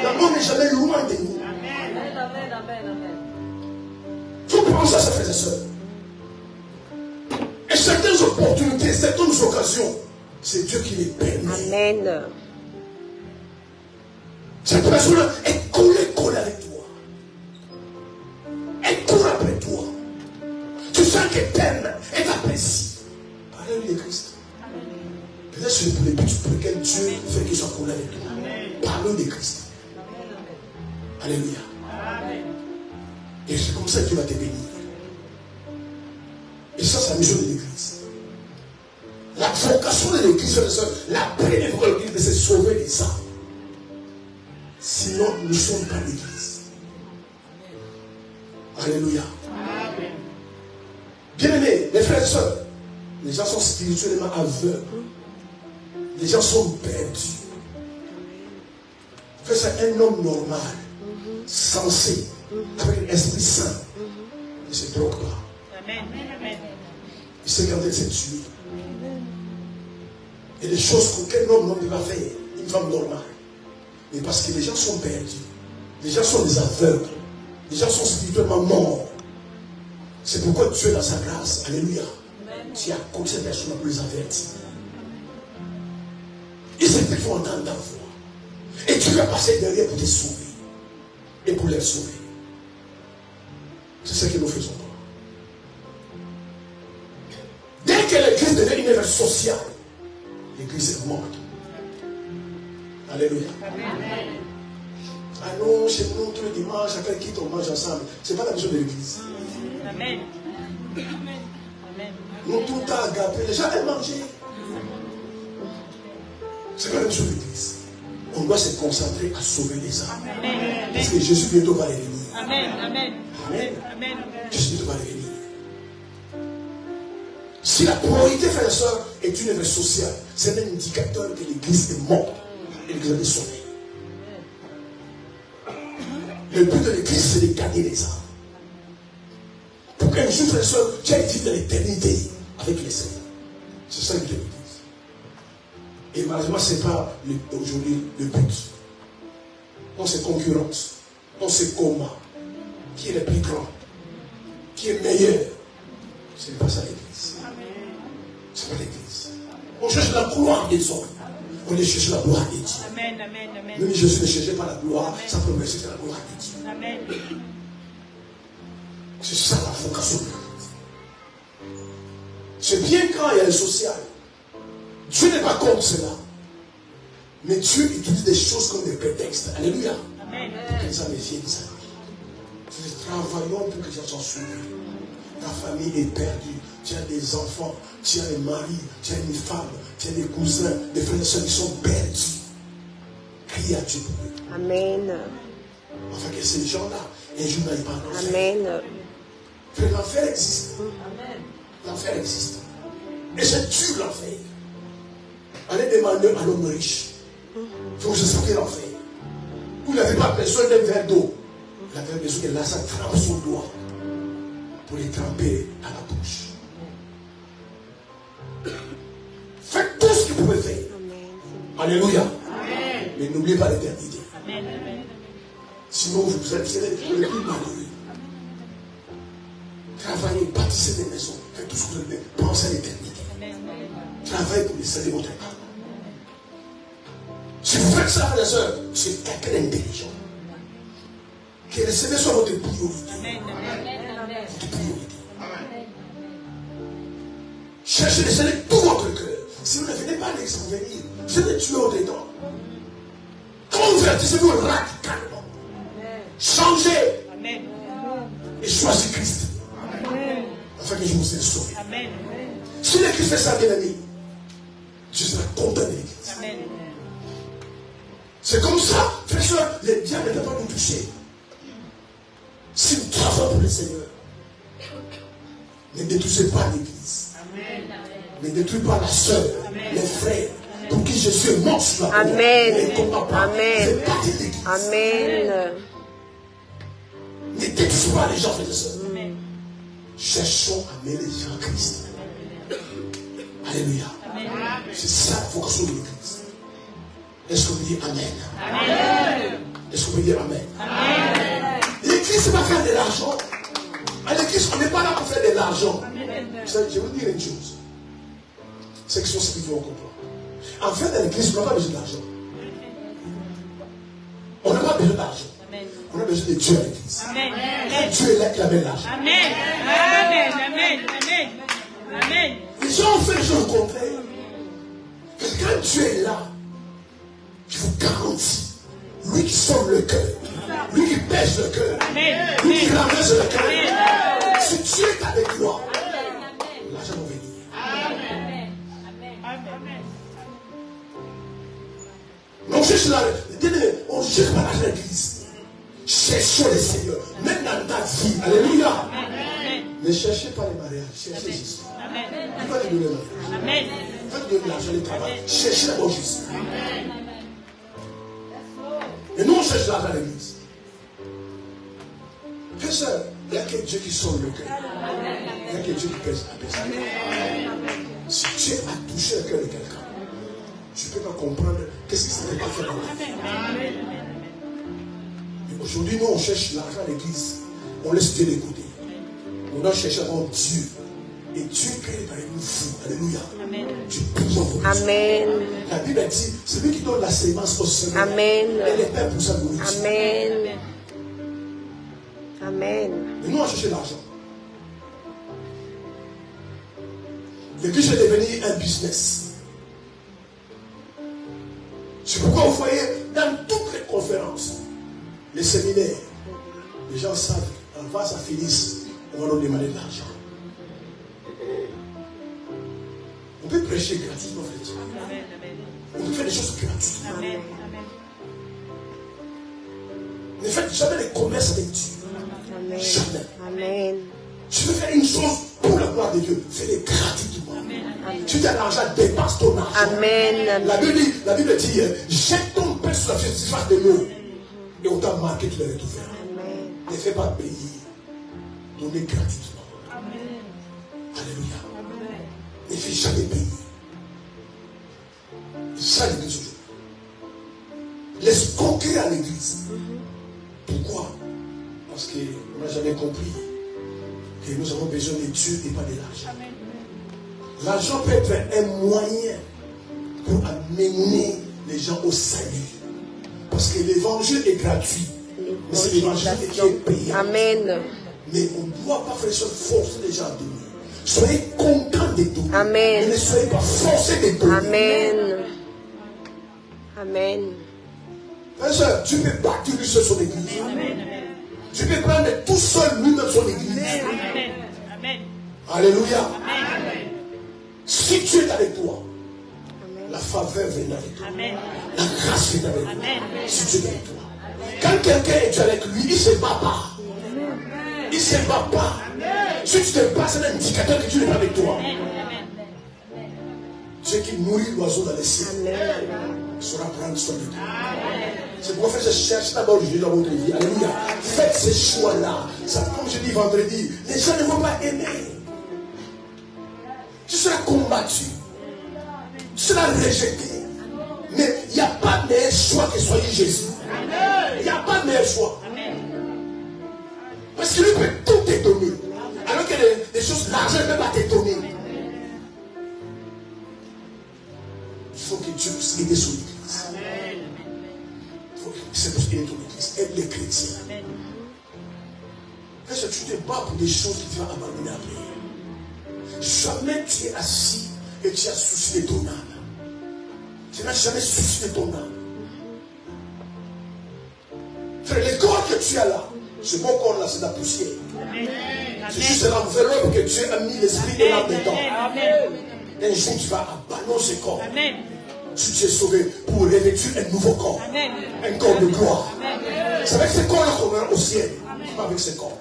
La mort n'est jamais loin de nous. Il faut prendre ça, ça fait ça. Et certaines opportunités, certaines occasions, c'est Dieu qui les permet. Amen. Cette personne est collée avec toi. Elle court après toi. Tu sens qu'elle t'aime, elle t'apprécie. Parle-lui de Christ. Peut-être c'est pour les buts pour lesquels Dieu fait qu'il soit collé avec toi. Parle-lui de Christ. Alléluia. Et c'est comme ça que Dieu va te bénir. Et ça, c'est la mission de l'église. La vocation de l'église, la première vocation de l'église, c'est de sauver les âmes. Sinon, nous ne sommes pas l'église. Alléluia. Bien-aimés, mes frères et sœurs, les gens sont spirituellement aveugles. Les gens sont perdus. C'est un homme normal, sensé, avec un esprit saint. Il ne se drogue pas. Amen. Il sait garder ses tués. Et les choses qu'aucun homme ne peut pas faire, une femme normale. Mais parce que les gens sont perdus. Les gens sont des aveugles. Les gens sont spirituellement morts. C'est pourquoi Dieu, dans sa grâce, alléluia, tu as coaché ces personnes pour les avertir. Ils savent qu'ils vont entendre ta voix. Et tu vas passer derrière pour te sauver. Et pour les sauver. C'est ce que nous faisons. Dès que l'église devient une œuvre sociale, l'église est morte. Alléluia. Ah non, chez nous, tous les dimanches, chacun quitte, on mange ensemble. Ce n'est pas la mission de l'église. Amen. Nous, tout le temps agapés, les gens aiment manger. Ce n'est pas la mission de l'église. On doit se concentrer à sauver les âmes. Parce que Jésus bientôt va revenir. Amen. Jésus bientôt va revenir. Si la priorité, frères et sœurs, est une œuvre sociale, c'est un indicateur que l'église est morte et l'église est sauvée. Le but de l'église, c'est de gagner les âmes. Pour qu'un jour, frères et sœurs, tu ailles vivre dans l'éternité avec les Seigneurs. C'est ça le but de l'église. Et malheureusement, ce n'est pas aujourd'hui le but. On se concurrence, on se combat. Qui est le plus grand? Qui est meilleur? Ce n'est pas ça l'église. Ce n'est pas l'église. On cherche la gloire des hommes. On On est chercher la gloire de Dieu. Amen, amen, amen. Même Jésus ne cherchait pas la gloire, ça peut chercher la gloire de Dieu. Amen. C'est ça la vocation. C'est bien quand il y a le social. Dieu n'est pas contre cela. Mais Dieu utilise des choses comme des prétextes. Alléluia. Amen. Pour que ça me vienne, ça. Nous travaillons pour que les gens soient sauvés. Ta famille est perdue. Tu as des enfants, tu as un mari, tu as une femme, tu as des cousins, des frères et sœurs qui sont perdus. Crie à Dieu pour eux. Amen. Enfin, que ces gens-là, un jour n'aillent pas en enfer. Amen. Frère, l'enfer existe. L'enfer existe. Et c'est dur l'enfer. Allez demander à l'homme riche. Il faut que je sorte l'enfer. Vous n'avez pas besoin d'un verre d'eau. Vous avez besoin que Lazare trempe son doigt pour les tremper à la bouche. Faites tout ce que vous pouvez faire. Alléluia. Amen. Mais n'oubliez pas l'éternité. Amen. Amen. Sinon, vous êtes les plus malheureux. Travaillez, bâtissez des maisons. Faites tout ce que vous voulez. Pensez à l'éternité. Travaillez pour les saluer votre âme. Si vous faites ça, frères et sœurs, c'est quelqu'un d'intelligent. Que le Seigneur soit votre priorité. Votre priorité. Cherchez le Seigneur tout votre cœur. Si vous ne venez pas à l'église pour venir, je vais tuer au dedans. Convertissez-vous radicalement. Changez. Amen. Et choisissez Christ. Amen. Afin que je vous ai sauvé. Amen. Si l'église fait ça, bien amis, je serai content de l'église. Amen. C'est comme ça, frère et soeur, le diable ne peut pas nous toucher. Si nous travaillons pour le Seigneur, ne détruisez pas l'église. Ne détruisez pas la soeur, les frères, pour qui Jésus est mort sur la croix. Amen. Ne combat pas. Amen. C'est partie de l'église. Amen. Ne détruisez pas les gens, frères et sœurs. Cherchons à mener les gens à Christ. Alléluia. C'est ça la vocation de l'église. Est-ce qu'on peut dire Amen? Amen. Est-ce qu'on peut dire Amen? Amen. L'église, c'est pas faire de l'argent. À l'église, on n'est pas là pour faire de l'argent. Je vais vous dire une chose. C'est que ce qu'ils vont comprendre. En fait, dans l'église, on n'a pas besoin d'argent. On n'a pas besoin d'argent. On a besoin de Dieu à l'église. Amen. Dieu est là qui amène l'argent. Amen. Amen. Amen. Amen. Amen. Les gens ont fait les choses au contraire. Que quand Dieu est là, je vous garantis, lui qui sauve le cœur, lui qui pêche le cœur, lui qui ramasse le cœur, si Dieu est avec toi, l'argent va venir. Amen. On cherche on cherche pas l'argent à l'église. Cherchons le Seigneur, même dans ta vie. Alléluia. Ne cherchez pas les mariages, cherchez Jésus. Il va te donner le mariage. Il va te donner l'argent, le travail. Cherchez d'abord Jésus. Et nous, on cherche l'argent à l'église. Frère, sœur, il n'y a que Dieu qui sauve le cœur. Il n'y a que Dieu qui pèse la personne. Si Dieu a touché le cœur de quelqu'un, tu ne peux pas comprendre qu'est-ce qui s'est pas fait dans la vie. Et aujourd'hui, nous, on cherche l'argent à l'église. On laisse Dieu l'écouter. On doit chercher avant Dieu. Et Dieu crée par nous fous. Alléluia. Dieu puissant pour nous. Amen. La Bible dit, c'est lui qui donne la sémence au Seigneur. Amen. Et les pères pour sa nourriture. Amen. Amen. Et nous, on cherche l'argent. L'église est devenue un business. C'est pourquoi vous voyez, dans toutes les conférences, les séminaires, les gens savent, avant ça finisse, on va leur demander de l'argent. On peut prêcher gratuitement, frère. On peut faire des choses gratuitement. Ne faites jamais les commerces avec Dieu. Amen. Jamais. Amen. Tu veux faire une chose pour la gloire de Dieu, fais-le gratuitement. Tu as l'argent, dépasse ton argent. Amen. La Bible dit, jette ton pain sur la surface de l'eau. Et on t'a marqué, tu l'as tout faire. Amen. Ne fais pas payer. Donnez gratuitement. Alléluia. Ne fais jamais payer. C'est ça l'église aujourd'hui. L'escroquerie à l'église. Pourquoi? Parce qu'on n'a jamais compris que nous avons besoin de Dieu et pas de l'argent. L'argent peut être un moyen pour amener les gens au salut. Parce que l'évangile est gratuit. Mais c'est l'évangile qui est payant. Amen. Mais on ne doit pas faire ça forcer les gens à donner. Soyez contents de donner. Amen. Mais ne soyez pas forcés de donner. Amen. Amen. Frère, soeur, tu peux bâtir lui seul son église. Tu peux prendre tout seul lui-même son église. Amen. Alléluia. Amen. Si tu es avec toi, la faveur vient avec toi. Amen. La grâce vient avec toi. Amen. Si tu es avec toi. Quand quelqu'un est avec lui, il ne se bat pas. Il ne se bat pas. Si tu te bats, c'est un indicateur que tu n'es pas avec toi. Ce qui nourrit l'oiseau dans les cieux sera prendre soin de toi. C'est pourquoi je cherche d'abord Jésus dans votre vie. Alléluia. Faites ces choix-là. Comme je dis vendredi, les gens ne vont pas aimer. Tu seras combattu. Tu seras rejeté. Mais il n'y a pas de meilleur choix que soyez Jésus. Il n'y a pas de meilleur choix. Parce que lui peut tout t'étonner. Alors que les choses, l'argent ne peut pas t'étonner. Il faut que Dieu puisse aider son église. Il faut que Dieu puisse aider ton église. Aide les chrétiens. Parce que tu te bats pour des choses que tu vas abandonner après. Jamais tu es assis et tu as souci de ton âme. Tu n'as jamais souci de ton âme. Frère, le corps que tu as là, ce bon corps là, c'est de la poussière. C'est juste l'enveloppe que Dieu a mis l'esprit et l'âme dedans. Un jour, tu vas abandonner ce corps. Si tu es sauvé pour revêtir un nouveau corps. Un corps de gloire. C'est avec ce corps-là qu'on est au ciel. Pas avec ce corps.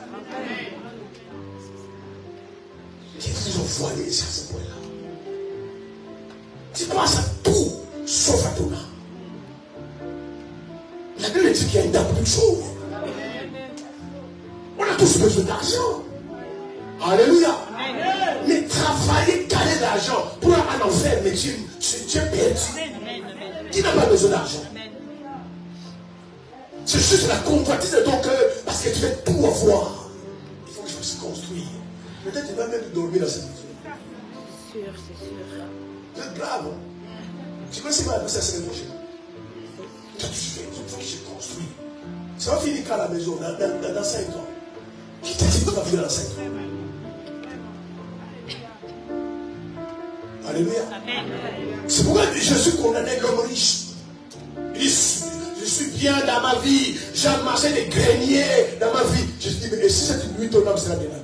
Qu'est-ce qu'ils ont voilé sur ce point-là? Tu penses à tout, sauf à ton âme. La Bible dit qu'il y a une dame de choses. On a tous besoin d'argent. Alléluia. Mais travailler, gagner de l'argent pour aller en enfer, mais tu es perdu. Qui n'a pas besoin d'argent? C'est juste la convoitise de ton cœur parce que tu veux tout avoir. Il faut que je puisse construire. Peut-être tu vas même dormir dans cette maison. C'est sûr, c'est sûr. C'est grave. Tu connais ce qui va passer la semaine prochaine? Quand tu fais, il faut que je construis. Ça va finir quand la maison? Dans 5 ans. Qui t'a dit que tu vas vivre dans 5 ans? Alléluia. C'est pourquoi Jésus condamnait l'homme riche. Il dit, je suis bien dans ma vie. J'ai amassé des greniers dans ma vie. Je dis, mais si cette nuit ton âme sera bien là?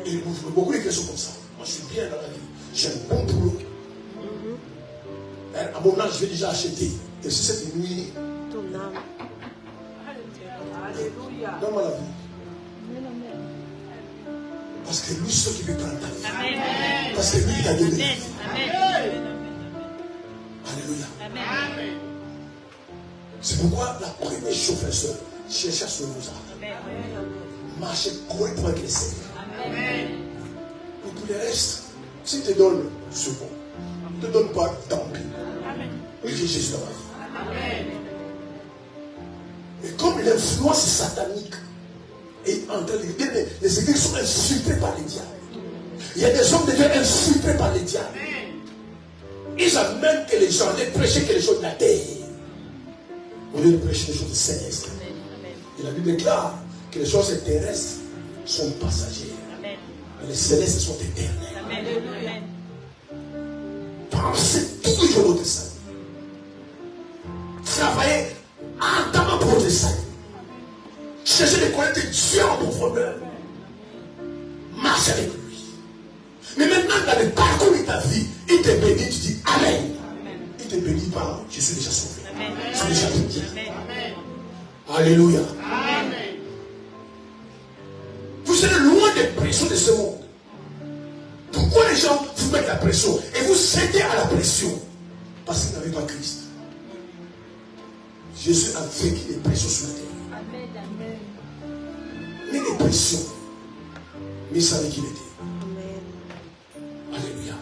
Et il m'ouvre beaucoup de questions comme ça. Moi, je suis bien dans la vie. J'ai un bon boulot. À mon âge, je vais déjà acheter. Et si cette nuit, Ton âme. donne-moi la vie. Parce que lui, c'est qui veut prendre ta vie. Parce que lui, il a donné la vie. Alléluia. C'est pourquoi la première chose, frère, cherchez à se nous âmes. Marchez correctement avec les Seigneurs. Et pour le reste, s'il te donne, c'est bon. Ne te donne pas, tant pis. Oui, j'ai Jésus dans ma vie. Et comme l'influence satanique est en train de... Les églises sont infiltrées par les diables. Il y a des hommes de Dieu infiltrés par les diables. Ils amènent que les gens les prêcher que les choses de la terre. Au lieu de prêcher les choses célestes. Et la Bible déclare que les choses terrestres sont passagères. Mais les célestes sont éternels. Pensez tous les jours de ça. Travaillez ardemment pour le salut. Cherchez de connaître Dieu en profondeur. Marche avec lui. Mais maintenant, dans le parcours de ta vie, il te bénit, tu dis Amen. Il te bénit par je suis déjà sauvé. Je suis déjà tout bien. Alléluia. Vous êtes loin des pressions de ce monde. Pourquoi les gens vous mettent la pression et vous cédez à la pression? Parce qu'ils n'avaient pas Christ. Jésus a vécu des pressions sur la terre. Mais des pressions. Mais il savait qui il était. Alléluia.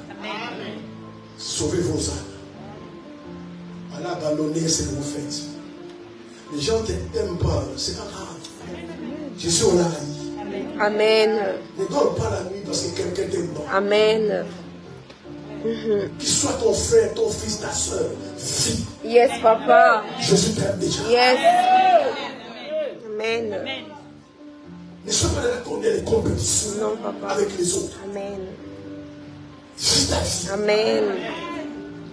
Sauvez vos âmes. Allez abandonner ce que vous faites. Les gens ne t'aiment pas. C'est pas grave. Jésus on l'a haï. Amen. Ne dors pas la nuit parce que quelqu'un t'aime pas. Amen. Qu'il soit ton frère, ton fils, ta soeur, vis. Yes, papa. Jésus t'aime déjà. Yes. Amen. Ne sois pas dans les compétitions Non, papa. avec les autres. Amen. Vis ta vie. Amen.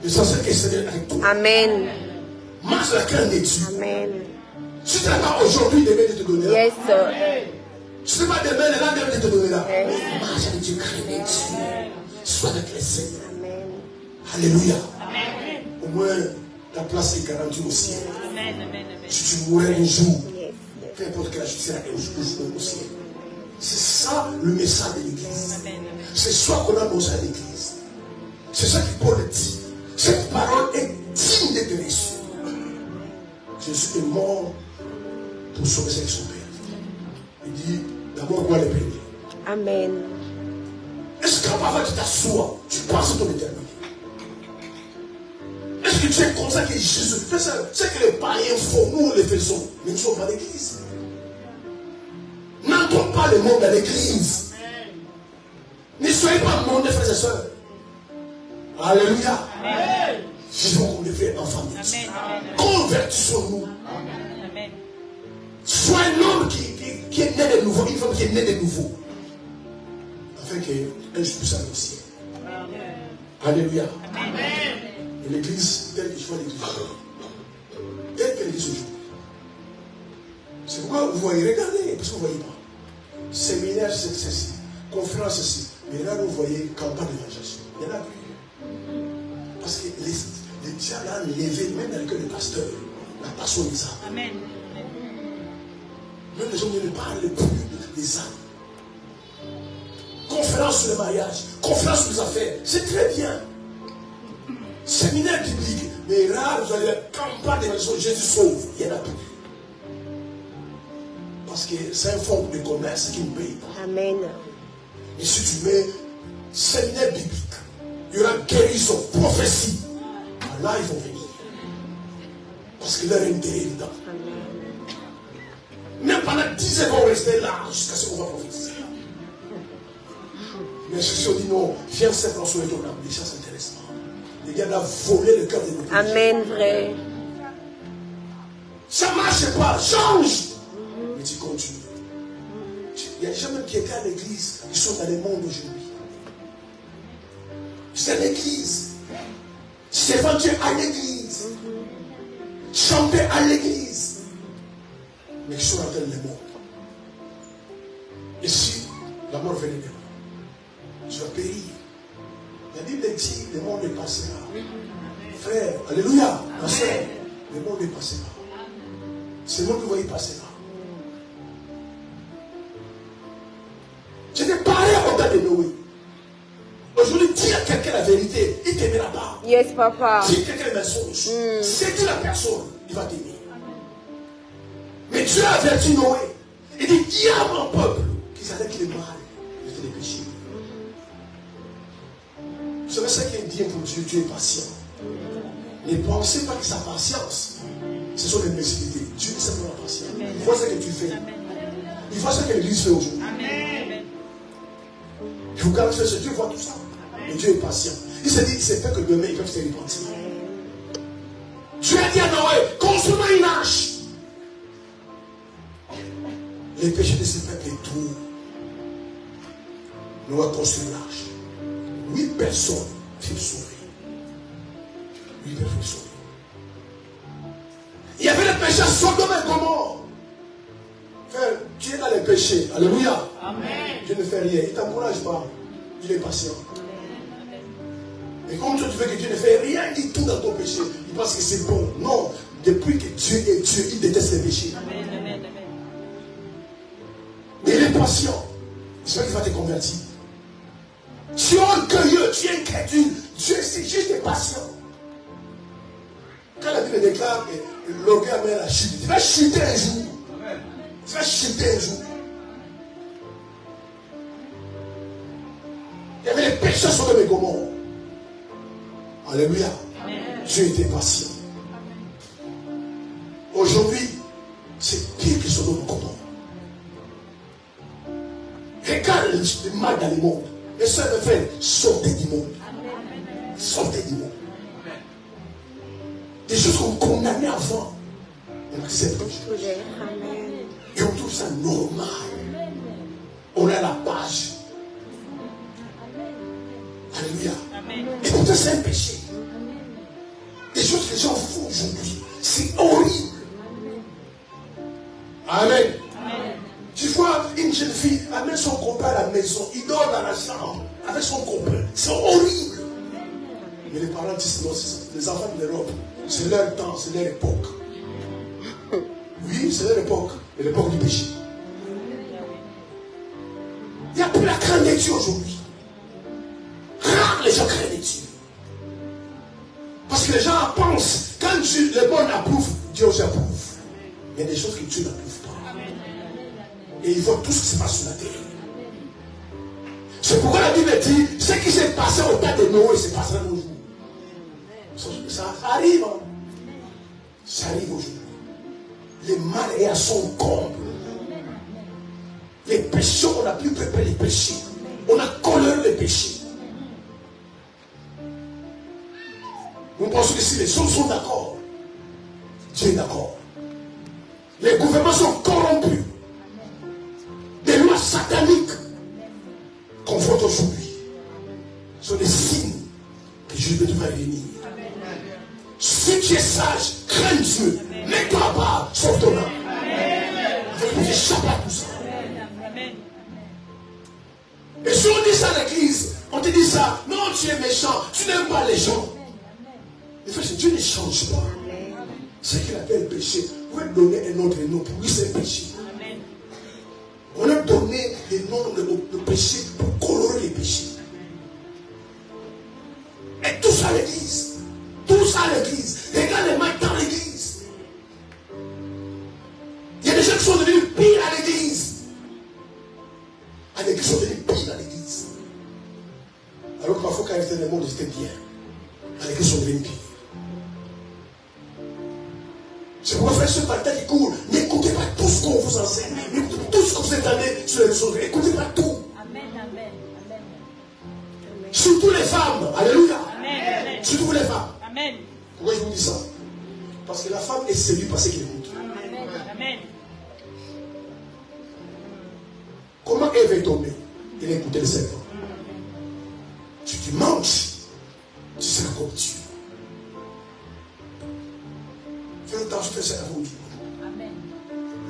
Et ça, c'est que c'est avec toi. Amen. Marche la crainte de Dieu. Amen. Si tu n'as pas aujourd'hui, demain, il te donnera. Yes. Si tu n'as pas demain, le lendemain, il te donnera. Yes. Marche avec Dieu, crainte de Dieu. Sois avec les Seigneurs. Amen. Alléluia. Au moins, ta place est garantie au ciel. Si tu mourrais un jour, Yes. peu importe quel âge tu seras au ciel. C'est ça le message de l'église. C'est ça qu'on a besoin à l'église. C'est ça que Paul dit. Cette parole est digne d'être reçue. Jésus est mort pour sauver ceux qui sont perdus. Il dit d'abord moi les perdus. Amen. Est-ce qu'avant que tu t'assois, tu penses à ton éternité? Est-ce que tu es conscient que Jésus fait ça? C'est que les païens font, nous les faisons, mais nous ne sommes pas l'église. N'entrons pas le monde dans l'église. Ne soyez pas mondés, frères et sœurs. Alléluia. Vivons comme des frères en famille. Convertissons-nous. Sois un homme qui est né de nouveau, une femme qui est née de nouveau. Afin qu'un jour puisse aller au ciel. Alléluia. Et l'église, telle que je vois l'église, telle que l'église aujourd'hui. C'est pourquoi vous voyez, regardez, parce que vous ne voyez pas. Séminaire, c'est ceci. Conférence, ceci. Mais là, vous voyez campagne d'évangélisation. Il n'y en a plus. Parce que les diables ont levé, même dans le cœur du pasteur, la passion des âmes. Amen. Même les gens ne parlent plus des âmes. Conférence sur le mariage, conférence sur les affaires, c'est très bien. Séminaire biblique, mais là, vous avez la campagne d'évangélisation, Jésus sauve. Il n'y en a plus. Parce que c'est un fonds de commerce qui ne paye pas. Amen. Et si tu mets séminaire biblique, il y aura guérison, prophétie. Là, ils vont venir. Parce que leur intérêt est dedans. Même pendant 10 ans, ils vont rester là jusqu'à ce qu'on va prophétiser. Mais ceux qui dit non, viens simplement sur ton âme. Déjà, ça n'intéresse pas. Les gars doivent voler le cœur de nos Amen, vrai. Ça ne marche pas, change. Mais tu continues. Il y a des gens même qui étaient à l'église, qui sont dans le monde aujourd'hui. C'est l'église. C'est vendu à l'église. Chanter à l'église. Mais qui sont dans le monde. Et si la mort venait de moi, tu vas périr. La Bible dit, le monde est passé là. Frère, alléluia. Ma soeur, le monde est passé là. C'est le monde que vous voyez passer là. Je t'ai parlé au temps de Noé. Aujourd'hui, dis à quelqu'un la vérité, il ne t'aimera pas. Yes, papa. Dis à quelqu'un le mensonge. C'est dit la personne, il va t'aimer. Mais Dieu a averti Noé. Il dit, dis à mon peuple qu'ils arrêtent le mal et les péchés. Vous savez ce qui est bien pour Dieu, Dieu est patient. Ne pensez pas que sa patience, ce sont des mesquinités. Dieu est simplement patient. Il voit ce que tu fais. Il voit ce que l'Église fait aujourd'hui. Je vous garantis ce Dieu voit tout ça. Mais Dieu est patient. Il se dit, c'est pas que demain ils peuvent se repentir. Dieu a dit à Noé, construis-moi une arche. Les péchés de ce peuple est tout. Noé a construit une arche. 8 personnes furent sauvées. 8 personnes furent sauvées. Il y avait les péchés Sodome et Gomorrhe. Frère, tu es dans les péchés. Alléluia. Amen. Dieu ne fait rien. Il ne t'encourage pas. Il est patient. Et comme toi, tu veux que Dieu ne fait rien du tout dans ton péché, il pense que c'est bon. Non. Depuis que Dieu est Dieu, il déteste les péchés. Amen. Mais il est patient. J'espère qu'il va te convertir. Tu es orgueilleux, tu es incrédule. Dieu est juste patient. Quand la Bible déclare que l'orgueil amène la chute, tu vas chuter un jour. Tu vas chuter un jour. Il y avait les pécheurs sur le Gomorrhe. Alléluia. Dieu était patient. Aujourd'hui, c'est pire que Sodome et Gomorrhe. Regarde le mal dans le monde. Les sœurs et frères, sortez du monde. Sortez du monde. Des choses qu'on condamnait avant. On accepte les choses. Et on trouve ça normal. On est à la page. Alléluia. Et pourtant c'est un péché. Des choses que les gens font aujourd'hui. C'est horrible. Amen. Tu vois une jeune fille amène son copain à la maison. Il dort dans la chambre avec son copain. C'est horrible. Mais les parents disent non, c'est ça. Les enfants de l'Europe, c'est leur temps, c'est leur époque. Oui, c'est leur époque. Mais l'époque du péché. Il n'y a plus la crainte de Dieu aujourd'hui. Rare les gens craignent Dieu. Parce que les gens pensent, quand Dieu, le bon approuve, Dieu aussi approuve. Il y a des choses que Dieu n'approuve pas. Et ils voient tout ce qui se passe sur la terre. C'est pourquoi la Bible dit, ce qui s'est passé au temps de Noé, c'est passé à nos jours. Ça arrive. Hein? Ça arrive aujourd'hui. Le mal est à son comble. Les péchés, on n'a plus préparé les péchés. On a coloré les péchés. Nous pensons que si les choses sont d'accord, Dieu est d'accord. Les gouvernements sont corrompus. Des lois sataniques qu'on voit aujourd'hui sont des signes que Dieu va venir. Si tu es sage, crains Dieu. Mets-toi à part, sauve ton âme. Vous échappez à tout ça. Et si on dit ça à l'église, on te dit ça, non, tu es méchant, tu n'aimes pas les gens. En fait, Dieu ne change pas. Ce qu'il appelle péché, vous pouvez donner un autre nom. Pour lui, c'est péché. On a donné des noms de péché pour colorer les péchés. Et tout ça à l'église. Tout ça à l'église. Regarde les mains dans l'église. Il y a des gens qui sont devenus pires à l'église. À l'église, ils sont devenus pires à l'église. Alors que parfois, quand ils étaient dans le monde, ils étaient bien. À l'église, ils sont devenus pires. C'est pourquoi frère, ce matin qui court, n'écoutez pas tout ce qu'on vous enseigne. N'écoutez pas tout ce que vous entendez sur les réseaux. N'écoutez pas tout. Amen, amen, amen. Surtout les femmes. Alléluia. Amen. Surtout les femmes. Amen. Pourquoi je vous dis ça? Parce que la femme est séduite par ce qu'il écoute. Amen. Amen. Comment Ève est tombée? Il a écouté le serpent. Tu manges, tu seras comme Dieu. Fais attention, fais ça à vous.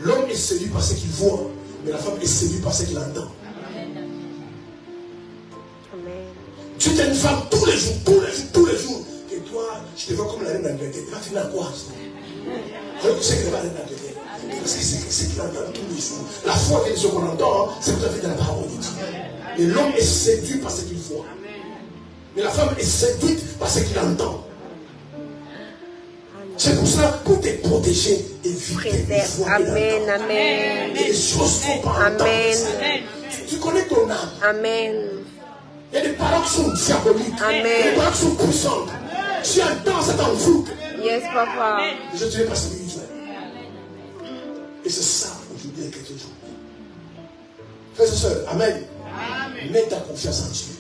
L'homme est séduit par ce qu'il voit, mais la femme est séduite par ce qu'il entend. Tu es une femme tous les jours, et toi, je te vois comme la reine d'Angleterre. Tu vas finir à quoi? Alors que c'est que la reine d'Angleterre. Parce que c'est ce qu'il entend tous les jours. La foi que les gens qu'on entend, c'est tout à fait dans la parole de Dieu. Et l'homme est séduit par ce qu'il voit. Mais la femme est séduite par ce qu'il entend. C'est pour ça, pour te protéger, éviter de voir. Amen, amen. Et les choses ne sont pas entendre. Amen. Tu connais ton âme. Amen. Il y a des paroles qui sont diaboliques. Amen. Il y a des paroles qui sont puissantes. Tu entends, ça t'envoûte. Yes, papa. Je ne pas spirituel. Et c'est ça aujourd'hui les chrétiens aujourd'hui. Frères et sœurs, amen. Mets ta confiance en Dieu.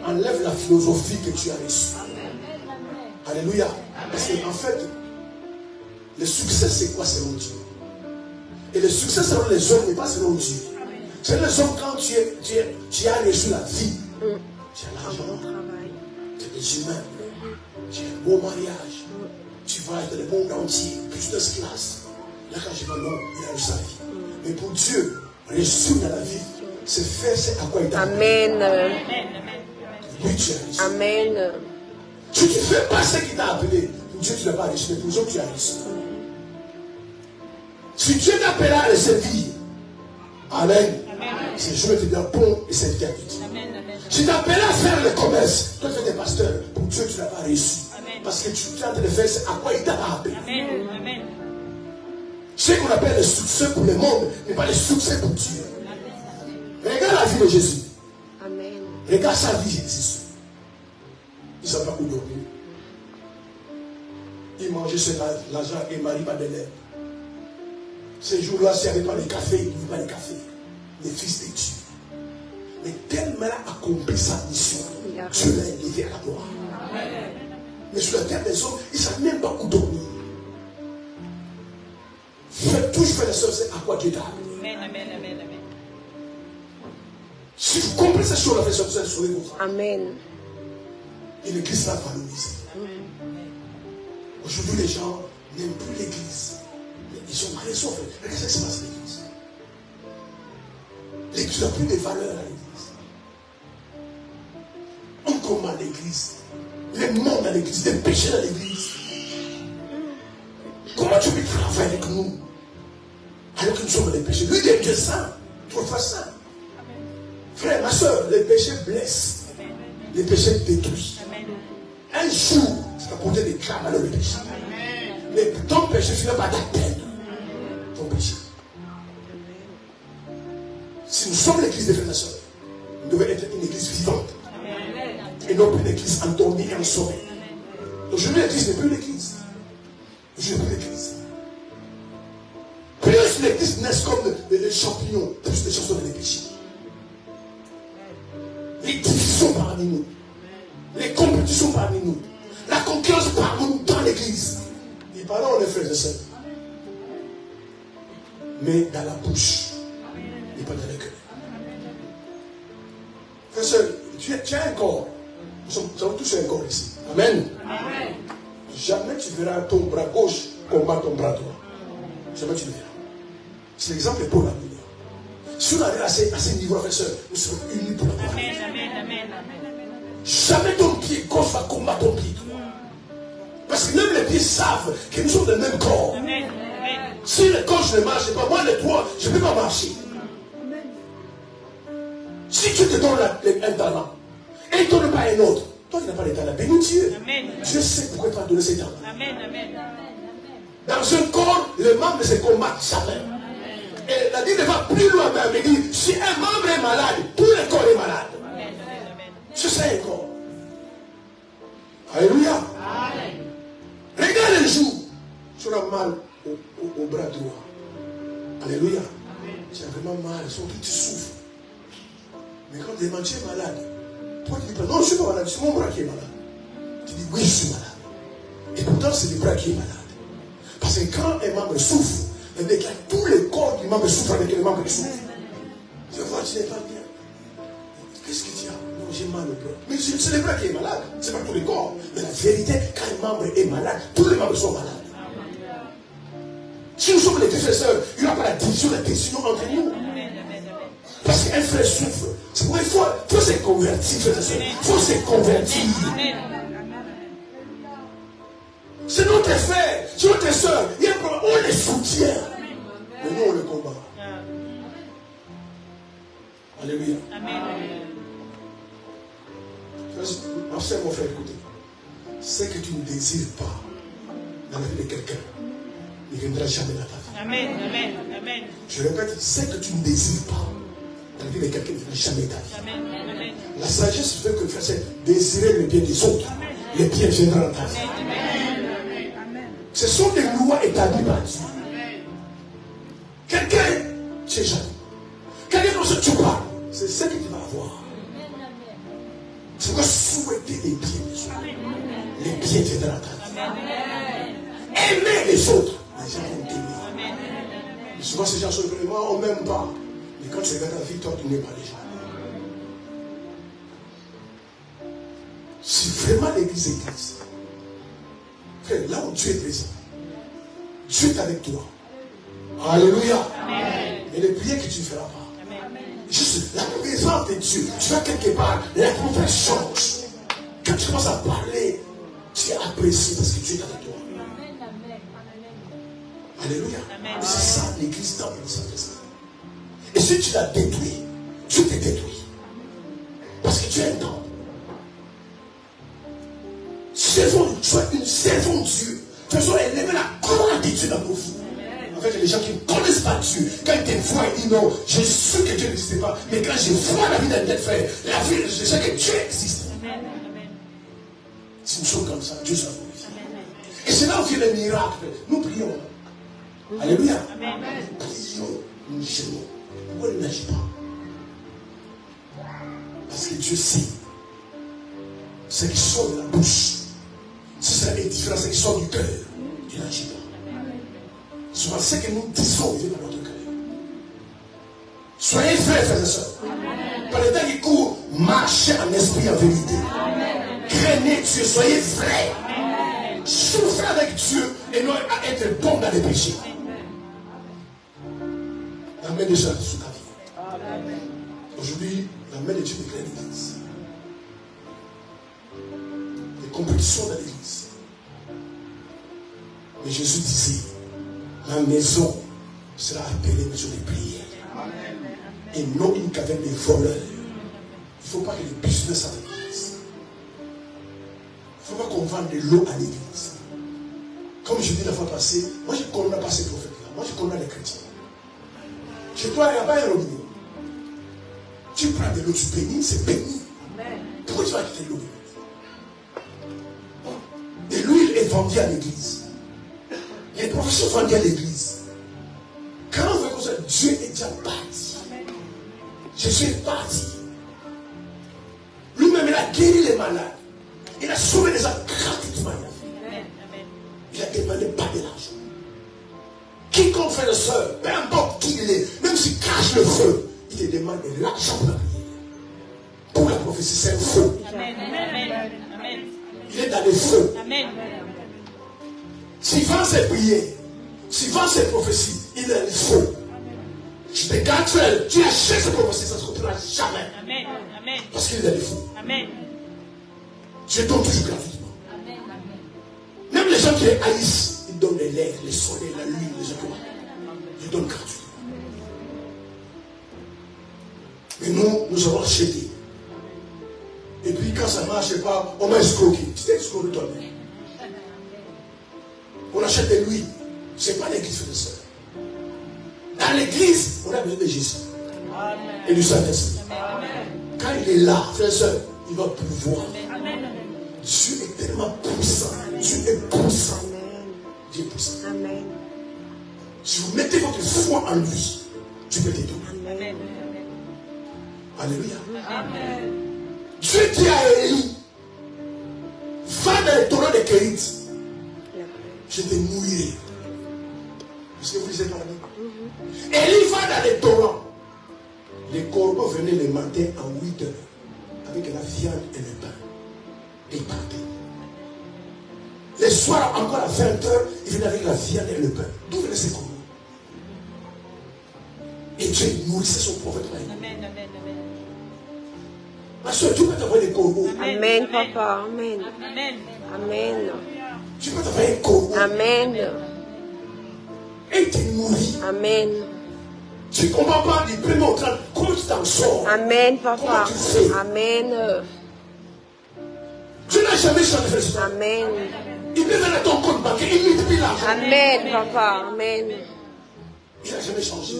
Enlève la philosophie que tu as reçue. Alléluia. Parce qu'en fait, le succès c'est quoi selon Dieu? Et le succès selon les hommes n'est pas selon Dieu. C'est les hommes quand tu as reçu la vie. Tu as l'argent. Tu as des humains. Tu as un beau mariage. Tu vas dans le monde entier. Business class. Là quand je vais non, il a eu sa vie. Mais pour Dieu, reçu dans la vie, c'est faire ce à quoi il t'a appelé. Amen. Lui tu as reçu. Amen. Si tu ne fais pas ce qu'il t'a appelé, pour Dieu tu n'as pas reçu, mais pour les autres tu as reçu. Si Dieu t'appelle à le servir, amen. C'est je vais te dire bon et serviteur de Dieu. Si tu t'appelles à faire le commerce, toi tu es pasteur, pour Dieu tu n'as pas reçu. Parce que tu es en train de faire ce à quoi il t'a pas appelé. Amen. Ce qu'on appelle le succès pour le monde n'est pas le succès pour Dieu. Regarde la vie de Jésus. Amen. Regarde sa vie, Jésus. Il ne savait pas où dormir. Il mangeait sur l'argent et Marie pas de lait. Ces jours-là, s'il n'y avait pas de café, il n'y avait pas de café. Le fils de Dieu. Mais tellement il a accompli sa mission. Dieu l'a élevé à la gloire. Mais sur la terre des hommes, ils ne savent même pas où dormir. Faites toujours faire la seule, c'est à quoi Dieu t'a appelé. Amen. Si vous comprenez cette chose, la frère, vous saurez. Amen. Et l'église va valoriser. Aujourd'hui, les gens n'aiment plus l'église. Mais ils ont raison. Qu'est-ce qui se passe à l'église? L'église n'a plus de valeur à l'église. On combat l'église. Les morts dans l'église, les péchés dans l'église. Comment tu peux travailler avec nous alors que nous sommes des péchés? Lui, il est Dieu saint. Trop facile. Frère, ma soeur, les péchés blessent. Les péchés détruisent. Un jour, tu vas porter des crames à le péché. Mais ton péché finit par t'atteindre. Ton péché. Si nous sommes l'église des frères et sœurs, nous devons être une église vivante. Et non plus une église endormie et en sommeil. Aujourd'hui, l'église n'est plus l'église. Aujourd'hui, n'est plus l'église. Plus l'église naisse comme les champignons, plus les choses sont dans les péchés. Les divisions parmi nous. Les compétitions parmi nous. La concurrence parmi nous dans l'église. Et parlons, les frères et sœurs. Mais dans la bouche. Et pas dans le cœur. Frère et sœur, tu as un corps. Nous avons tous un corps ici. Amen. Jamais tu verras ton bras gauche combattre ton bras droit. Jamais tu le verras. C'est l'exemple pour la vie. Si on arrive à ce niveau, frère et sœur, nous serons unis pour la gloire. Jamais ton pied gauche va combattre ton pied droit. Parce que même les pieds savent que nous sommes dans le même corps. Si le gauche ne marche pas, moi le droit, je ne peux pas marcher. Si tu te donnes un talent et il ne donne pas un autre, toi tu n'as pas de talent. Bénis Dieu. Dieu sait pourquoi il t'a donné ces talents. Dans un corps, les membres ne se combattent jamais. Et la Bible va plus loin, mais il dit, si un membre est malade, tout le corps est malade. C'est ça un corps. Alléluia. Regarde un jour, tu auras mal au bras droit. Alléluia. Tu as vraiment mal, tu souffres. Mais quand tu es malade, toi tu dis pas, non, je ne suis pas malade, c'est mon bras qui est malade. Tu dis, oui, je suis malade. Et pourtant, c'est le bras qui est malade. Parce que quand un membre souffre, il y a tout le corps du membre souffre avec le membre qui souffre. Je vois, tu n'es pas bien. Qu'est-ce que tu as? Non, j'ai mal au bras. Mais c'est le bras qui est malade, c'est pas tout le corps. Mais la vérité, quand un membre est malade, tous les membres sont malades. Si nous sommes les frères et sœurs, il n'y aura pas la division, la tension entre nous. Parce qu'un frère souffre. C'est pourquoi il faut se convertir, frères et sœurs. Il faut se convertir. C'est notre frère, c'est notre soeur. Il y a un problème, on les soutient. Mais nous, on le combat. Alléluia. Observe mon frère, écoutez. Ce que tu ne désires pas dans la vie de quelqu'un ne viendra jamais dans ta vie. Amen. Je répète, ce que tu ne désires pas dans la vie de quelqu'un ne viendra jamais dans ta vie. La sagesse fait que frère, c'est désirer le bien des autres. Le bien viendra dans ta vie. Ce sont des lois établies par Dieu. Quelqu'un, tu es jaloux. Quelqu'un comme ça, tu parles. C'est ce que tu vas avoir. Tu vas souhaiter les biens des autres. Les biens viendront dans ta vie. Aimer les autres. Les gens vont t'aimer. Souvent, ces gens sont vraiment, on ne m'aime pas. Mais quand tu regardes la vie, toi, tu n'aimes pas les gens. Si vraiment l'église existe, frère, là où Dieu est présent, Dieu est avec toi. Alléluia. Et les prières que tu ne feras pas. Juste la présence de Dieu. Tu vas quelque part, l'atmosphère change. Quand tu commences à parler, tu es apprécié parce que Dieu est avec toi. Alléluia. Et c'est ça l'église dans le Saint-Esprit. Et si tu l'as détruit, Dieu te détruit. Parce que tu es un temple. Sois une servante de Dieu. Faisons élever la gloire de Dieu dans nos vies. En fait, il y a des gens qui ne connaissent pas Dieu. Quand ils te voient, ils disent non, je sais que Dieu n'existe pas. Mais quand je vois la vie d'un tel frère, la vie, je sais que Dieu existe. Si nous sommes comme ça, Dieu sera glorifié. Et c'est là où vient le miracle. Nous prions. Alléluia. Prions, nous gênons. Pourquoi il n'agit pas? Parce que Dieu sait ce qui sort de la bouche. Si c'est édifiant, ce qui sort du cœur, il n'agit pas. Souvent, ce que nous disons vient dans notre cœur. Soyez frères, frères et sœurs. Par le temps qui court, marchez en esprit, en vérité. Craignez Dieu, soyez vrais. Souffrez avec Dieu et non à être bon dans les péchés. La main de Dieu sur ta vie. Aujourd'hui, la main de Dieu éclaire l'église. Les compétitions dans l'église. Mais Jésus disait, la maison sera appelée maison de prière. Et non une caverne de voleurs. Il ne faut pas que les business à l'église. Il ne faut pas qu'on vende de l'eau à l'église. Comme je dis la fois passée, moi je ne condamne pas ces prophètes-là. Moi je condamne les chrétiens. Chez toi, il n'y a pas un robinet. Tu prends de l'eau, tu bénis, c'est béni. Pourquoi tu vas quitter l'eau? Et l'huile est vendue à l'église. Les professeurs vendus à l'église. Quand on veut que ça, Dieu est déjà parti. Jésus est parti. Lui-même, il a guéri les malades. Il a sauvé les gens gratuitement. Il a demandé pas de l'argent. Quiconque fait le soeur, peu importe qui il est, même s'il cache le feu, il te demande de l'argent pour la prière. Pour la prophétie, c'est un feu. Il est dans le feu. S'il vend ses prières, s'il vend ses prophéties, il est le feu. Je te garde, tu achètes ses prophéties, ça ne se retrouvera jamais. Parce qu'il est le feu. Je donne toujours gratuitement. Même les gens qui les haïssent, ils donnent les lèvres, les soleils, la lune, les étoiles. Ils donnent gratuitement. Mais nous avons acheté. Et puis quand ça ne marche pas, on m'a escroqué. Tu t'es escroqué toi-même. On achète de l'huile. Ce n'est pas l'église, frère et sœur. Dans l'église, on a besoin de Jésus. Et du Saint-Esprit. Quand il est là, frère et sœur, il va pouvoir. Dieu est tellement puissant. Dieu est puissant. Dieu est puissant. Amen. Si vous mettez votre foi en lui, Dieu peut t'aider. Amen. Alléluia. Amen. Dieu dit à Élie, va dans les torrents des Kérites. Je te mouillerai. Est-ce que vous lisez par là? Élie va dans les torrents. Les corbeaux venaient le matin à 8 heures avec la viande et le pain. Et ils partaient. Les soirs, encore à 20 heures, ils venaient avec la viande et le pain. D'où venaient ces corbeaux? Et Dieu nourrissait son prophète. Amen, amen, amen. Ma soeur, tu peux t'envoyer des corbeaux. Amen, papa. Amen. Amen. Amen. Tu peux t'envoyer un corbeau. Amen. Et il te nourrit. Amen. Tu ne comprends pas du premier au 30. Comment tu t'en sors? Amen, papa. Comment tu fais? Amen. Dieu n'a jamais changé de ça. Amen. Il peut venir à ton compte bancaire, il multiplie l'argent. Amen, papa. Amen. Il n'a jamais changé.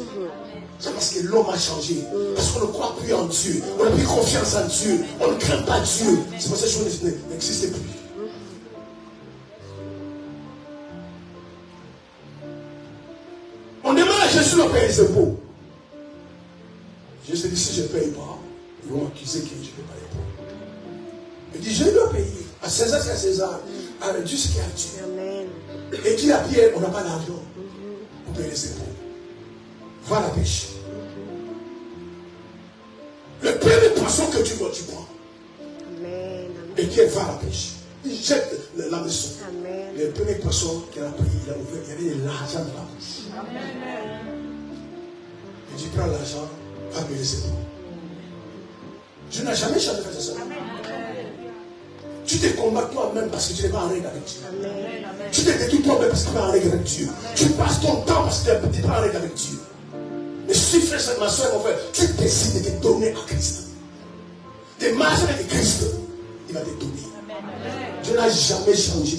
C'est parce que l'homme a changé. Parce qu'on ne croit plus en Dieu. On n'a plus confiance en Dieu. On ne craint pas Dieu. C'est pour ça que ces choses n'existent plus. On demande à Jésus de payer les impôts. Jésus dit, si je ne paye pas, ils vont accuser que je ne paye pas les impôts. Il dit, je dois payer. À César, c'est à César. À Dieu, ce qui a Dieu. Amen. Et dit à Pierre, on n'a pas d'argent pour payer les impôts. Va à la pêche. Le premier poisson que tu vois, tu prends. Amen. Et Pierre va à la pêche. Il jette la maison. Amen. Le premier poisson qu'il a pris, il a ouvert, il y avait de l'argent dans la bouche. Il dit, prends l'argent, va payer les impôts. Je n'ai jamais changé de ça. Tu te combats toi-même parce que tu n'es pas en règle avec Dieu. Amen. Tu te détruis toi-même parce que tu n'es pas en règle avec Dieu. Tu passes ton temps parce que tu n'es pas en règle avec Dieu. Mais si frère, ma soeur, mon frère, tu décides de te donner à Christ. De marcher avec Christ, il va te donner. Dieu n'a jamais changé.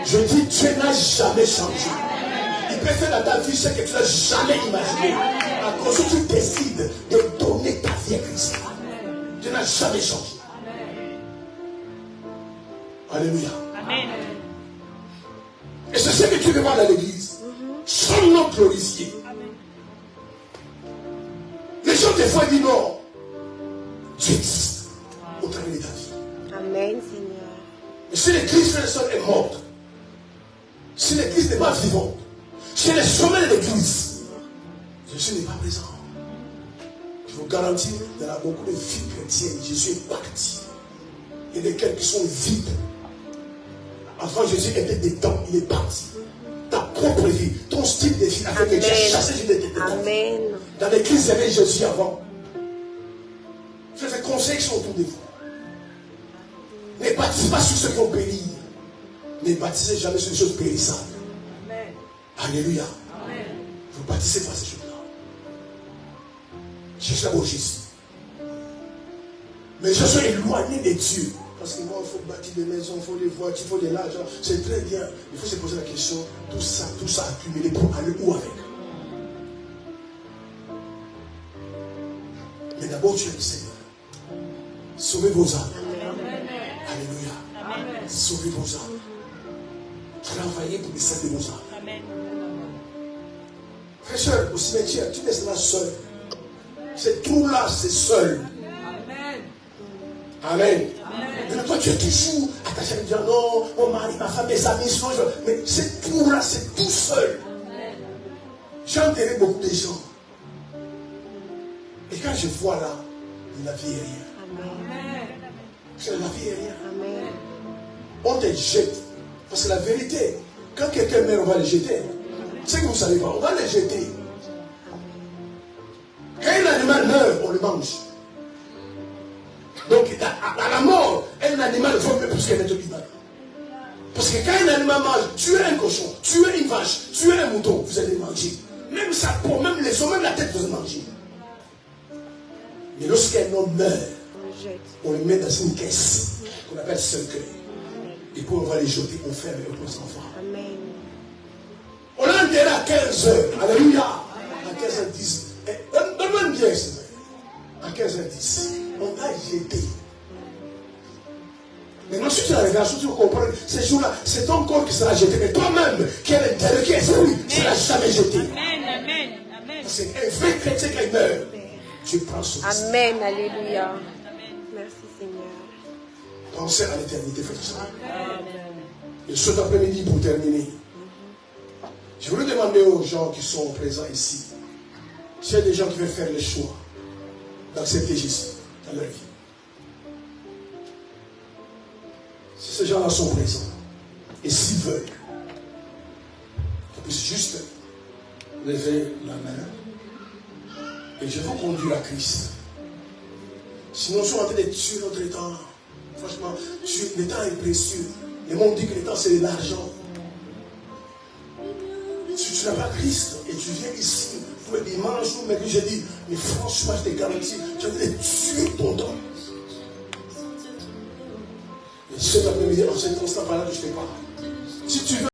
Je dis, Dieu n'a jamais changé. Il peut faire dans ta vie ce que tu n'as jamais imaginé. À cause que tu décides de donner ta vie à Christ. Dieu n'a jamais changé. Alléluia. Amen. Et c'est ce que tu veux voir dans l'église. Son nom glorifié. Les gens des fois disent non. Dieu existe au travers de ta vie. Amen, Seigneur. Et si l'église, frère et sœur, est morte, si l'église n'est pas vivante, si les sommets de l'église, Jésus n'est pas présent. Je vous garantis, il y en a beaucoup de vies chrétiennes. Jésus est parti. Il y a desquels qui sont vides. Avant, Jésus était dedans, il est parti. Ta propre vie, ton style de vie a fait que tu as chassé Jésus de tes dedans. Amen. Dans l'église, il y avait Jésus avant. Faites des conseils qui sont autour de vous. Ne baptisez pas sur ceux qui ont péri. Ne baptisez jamais sur les choses périssables. Amen. Alléluia. Amen. Vous ne baptisez pas ces choses-là. Cherchez d'abord Jésus. Mais je suis éloigné de Dieu. Parce que moi, il faut bâtir des maisons, il faut des voitures, il faut de l'argent. C'est très bien. Il faut se poser la question, tout ça accumulé pour aller où avec? Mais d'abord, tu es le Seigneur. Sauvez vos âmes. Alléluia. Amen. Sauvez vos âmes. Travaillez pour les saints de vos âmes. Amen. Frère, soeur, au cimetière, tu laisses là seul. Cette trou-là, c'est seul. Amen. Amen. Mais toi, tu es toujours attaché à dire non, mon mari, ma femme, mes amis, sinon mais cette trou-là, c'est tout seul. J'ai enterré beaucoup de gens. Et quand je vois là, la vie est rien. Amen. C'est la vie est rien. Amen. On te jette. Parce que la vérité, quand quelqu'un meurt, on va le jeter. C'est que vous ne savez pas, on va le jeter. Quand un animal meurt, on le mange. Donc, à la mort, un animal vaut mieux plus qu'un être humain. Parce que quand un animal mange, tuer un cochon, tuer une vache, tuer un mouton, vous allez manger. Même sa peau, même les os, même la tête, vous allez manger. Mais lorsqu'un homme meurt, on le met dans une caisse qu'on appelle cercueil. Et puis on va les jeter, on ferme et on pose l'enfant. Amen. On l'a enterré à 15h. Alléluia. À 15h10. Donne-moi une pièce, s'il te plaît. À 15h10. On t'a jeté. Maintenant, si tu as la révélation, tu comprends. Ces jours-là, c'est ton corps qui sera jeté. Mais toi-même, qui est l'intérieur, qui est esprit, ne sera jamais jeté. Amen. Amen. Amen. C'est un vrai chrétien qui meurt. Tu prends son sang. Amen. Alléluia. Merci, Seigneur. Pensez à l'éternité, frère et sœur. Et cet après-midi, pour terminer, je voulais demander aux gens qui sont présents ici, s'il y a des gens qui veulent faire le choix d'accepter Jésus dans leur vie. Si ces gens-là sont présents, et s'ils veulent, qu'ils puissent juste lever la main, et je vous conduire à Christ. Sinon, nous sommes en train de tuer notre temps. Franchement, le temps est précieux. Le monde dit que le temps, c'est de l'argent. Si tu n'as pas Christ et tu viens ici pour le dimanche ou mercredi, je dis, mais franchement, je te garantis, tu vas tuer ton temps. Et cet après-midi, en cet instant, par là, je te parle. Si tu veux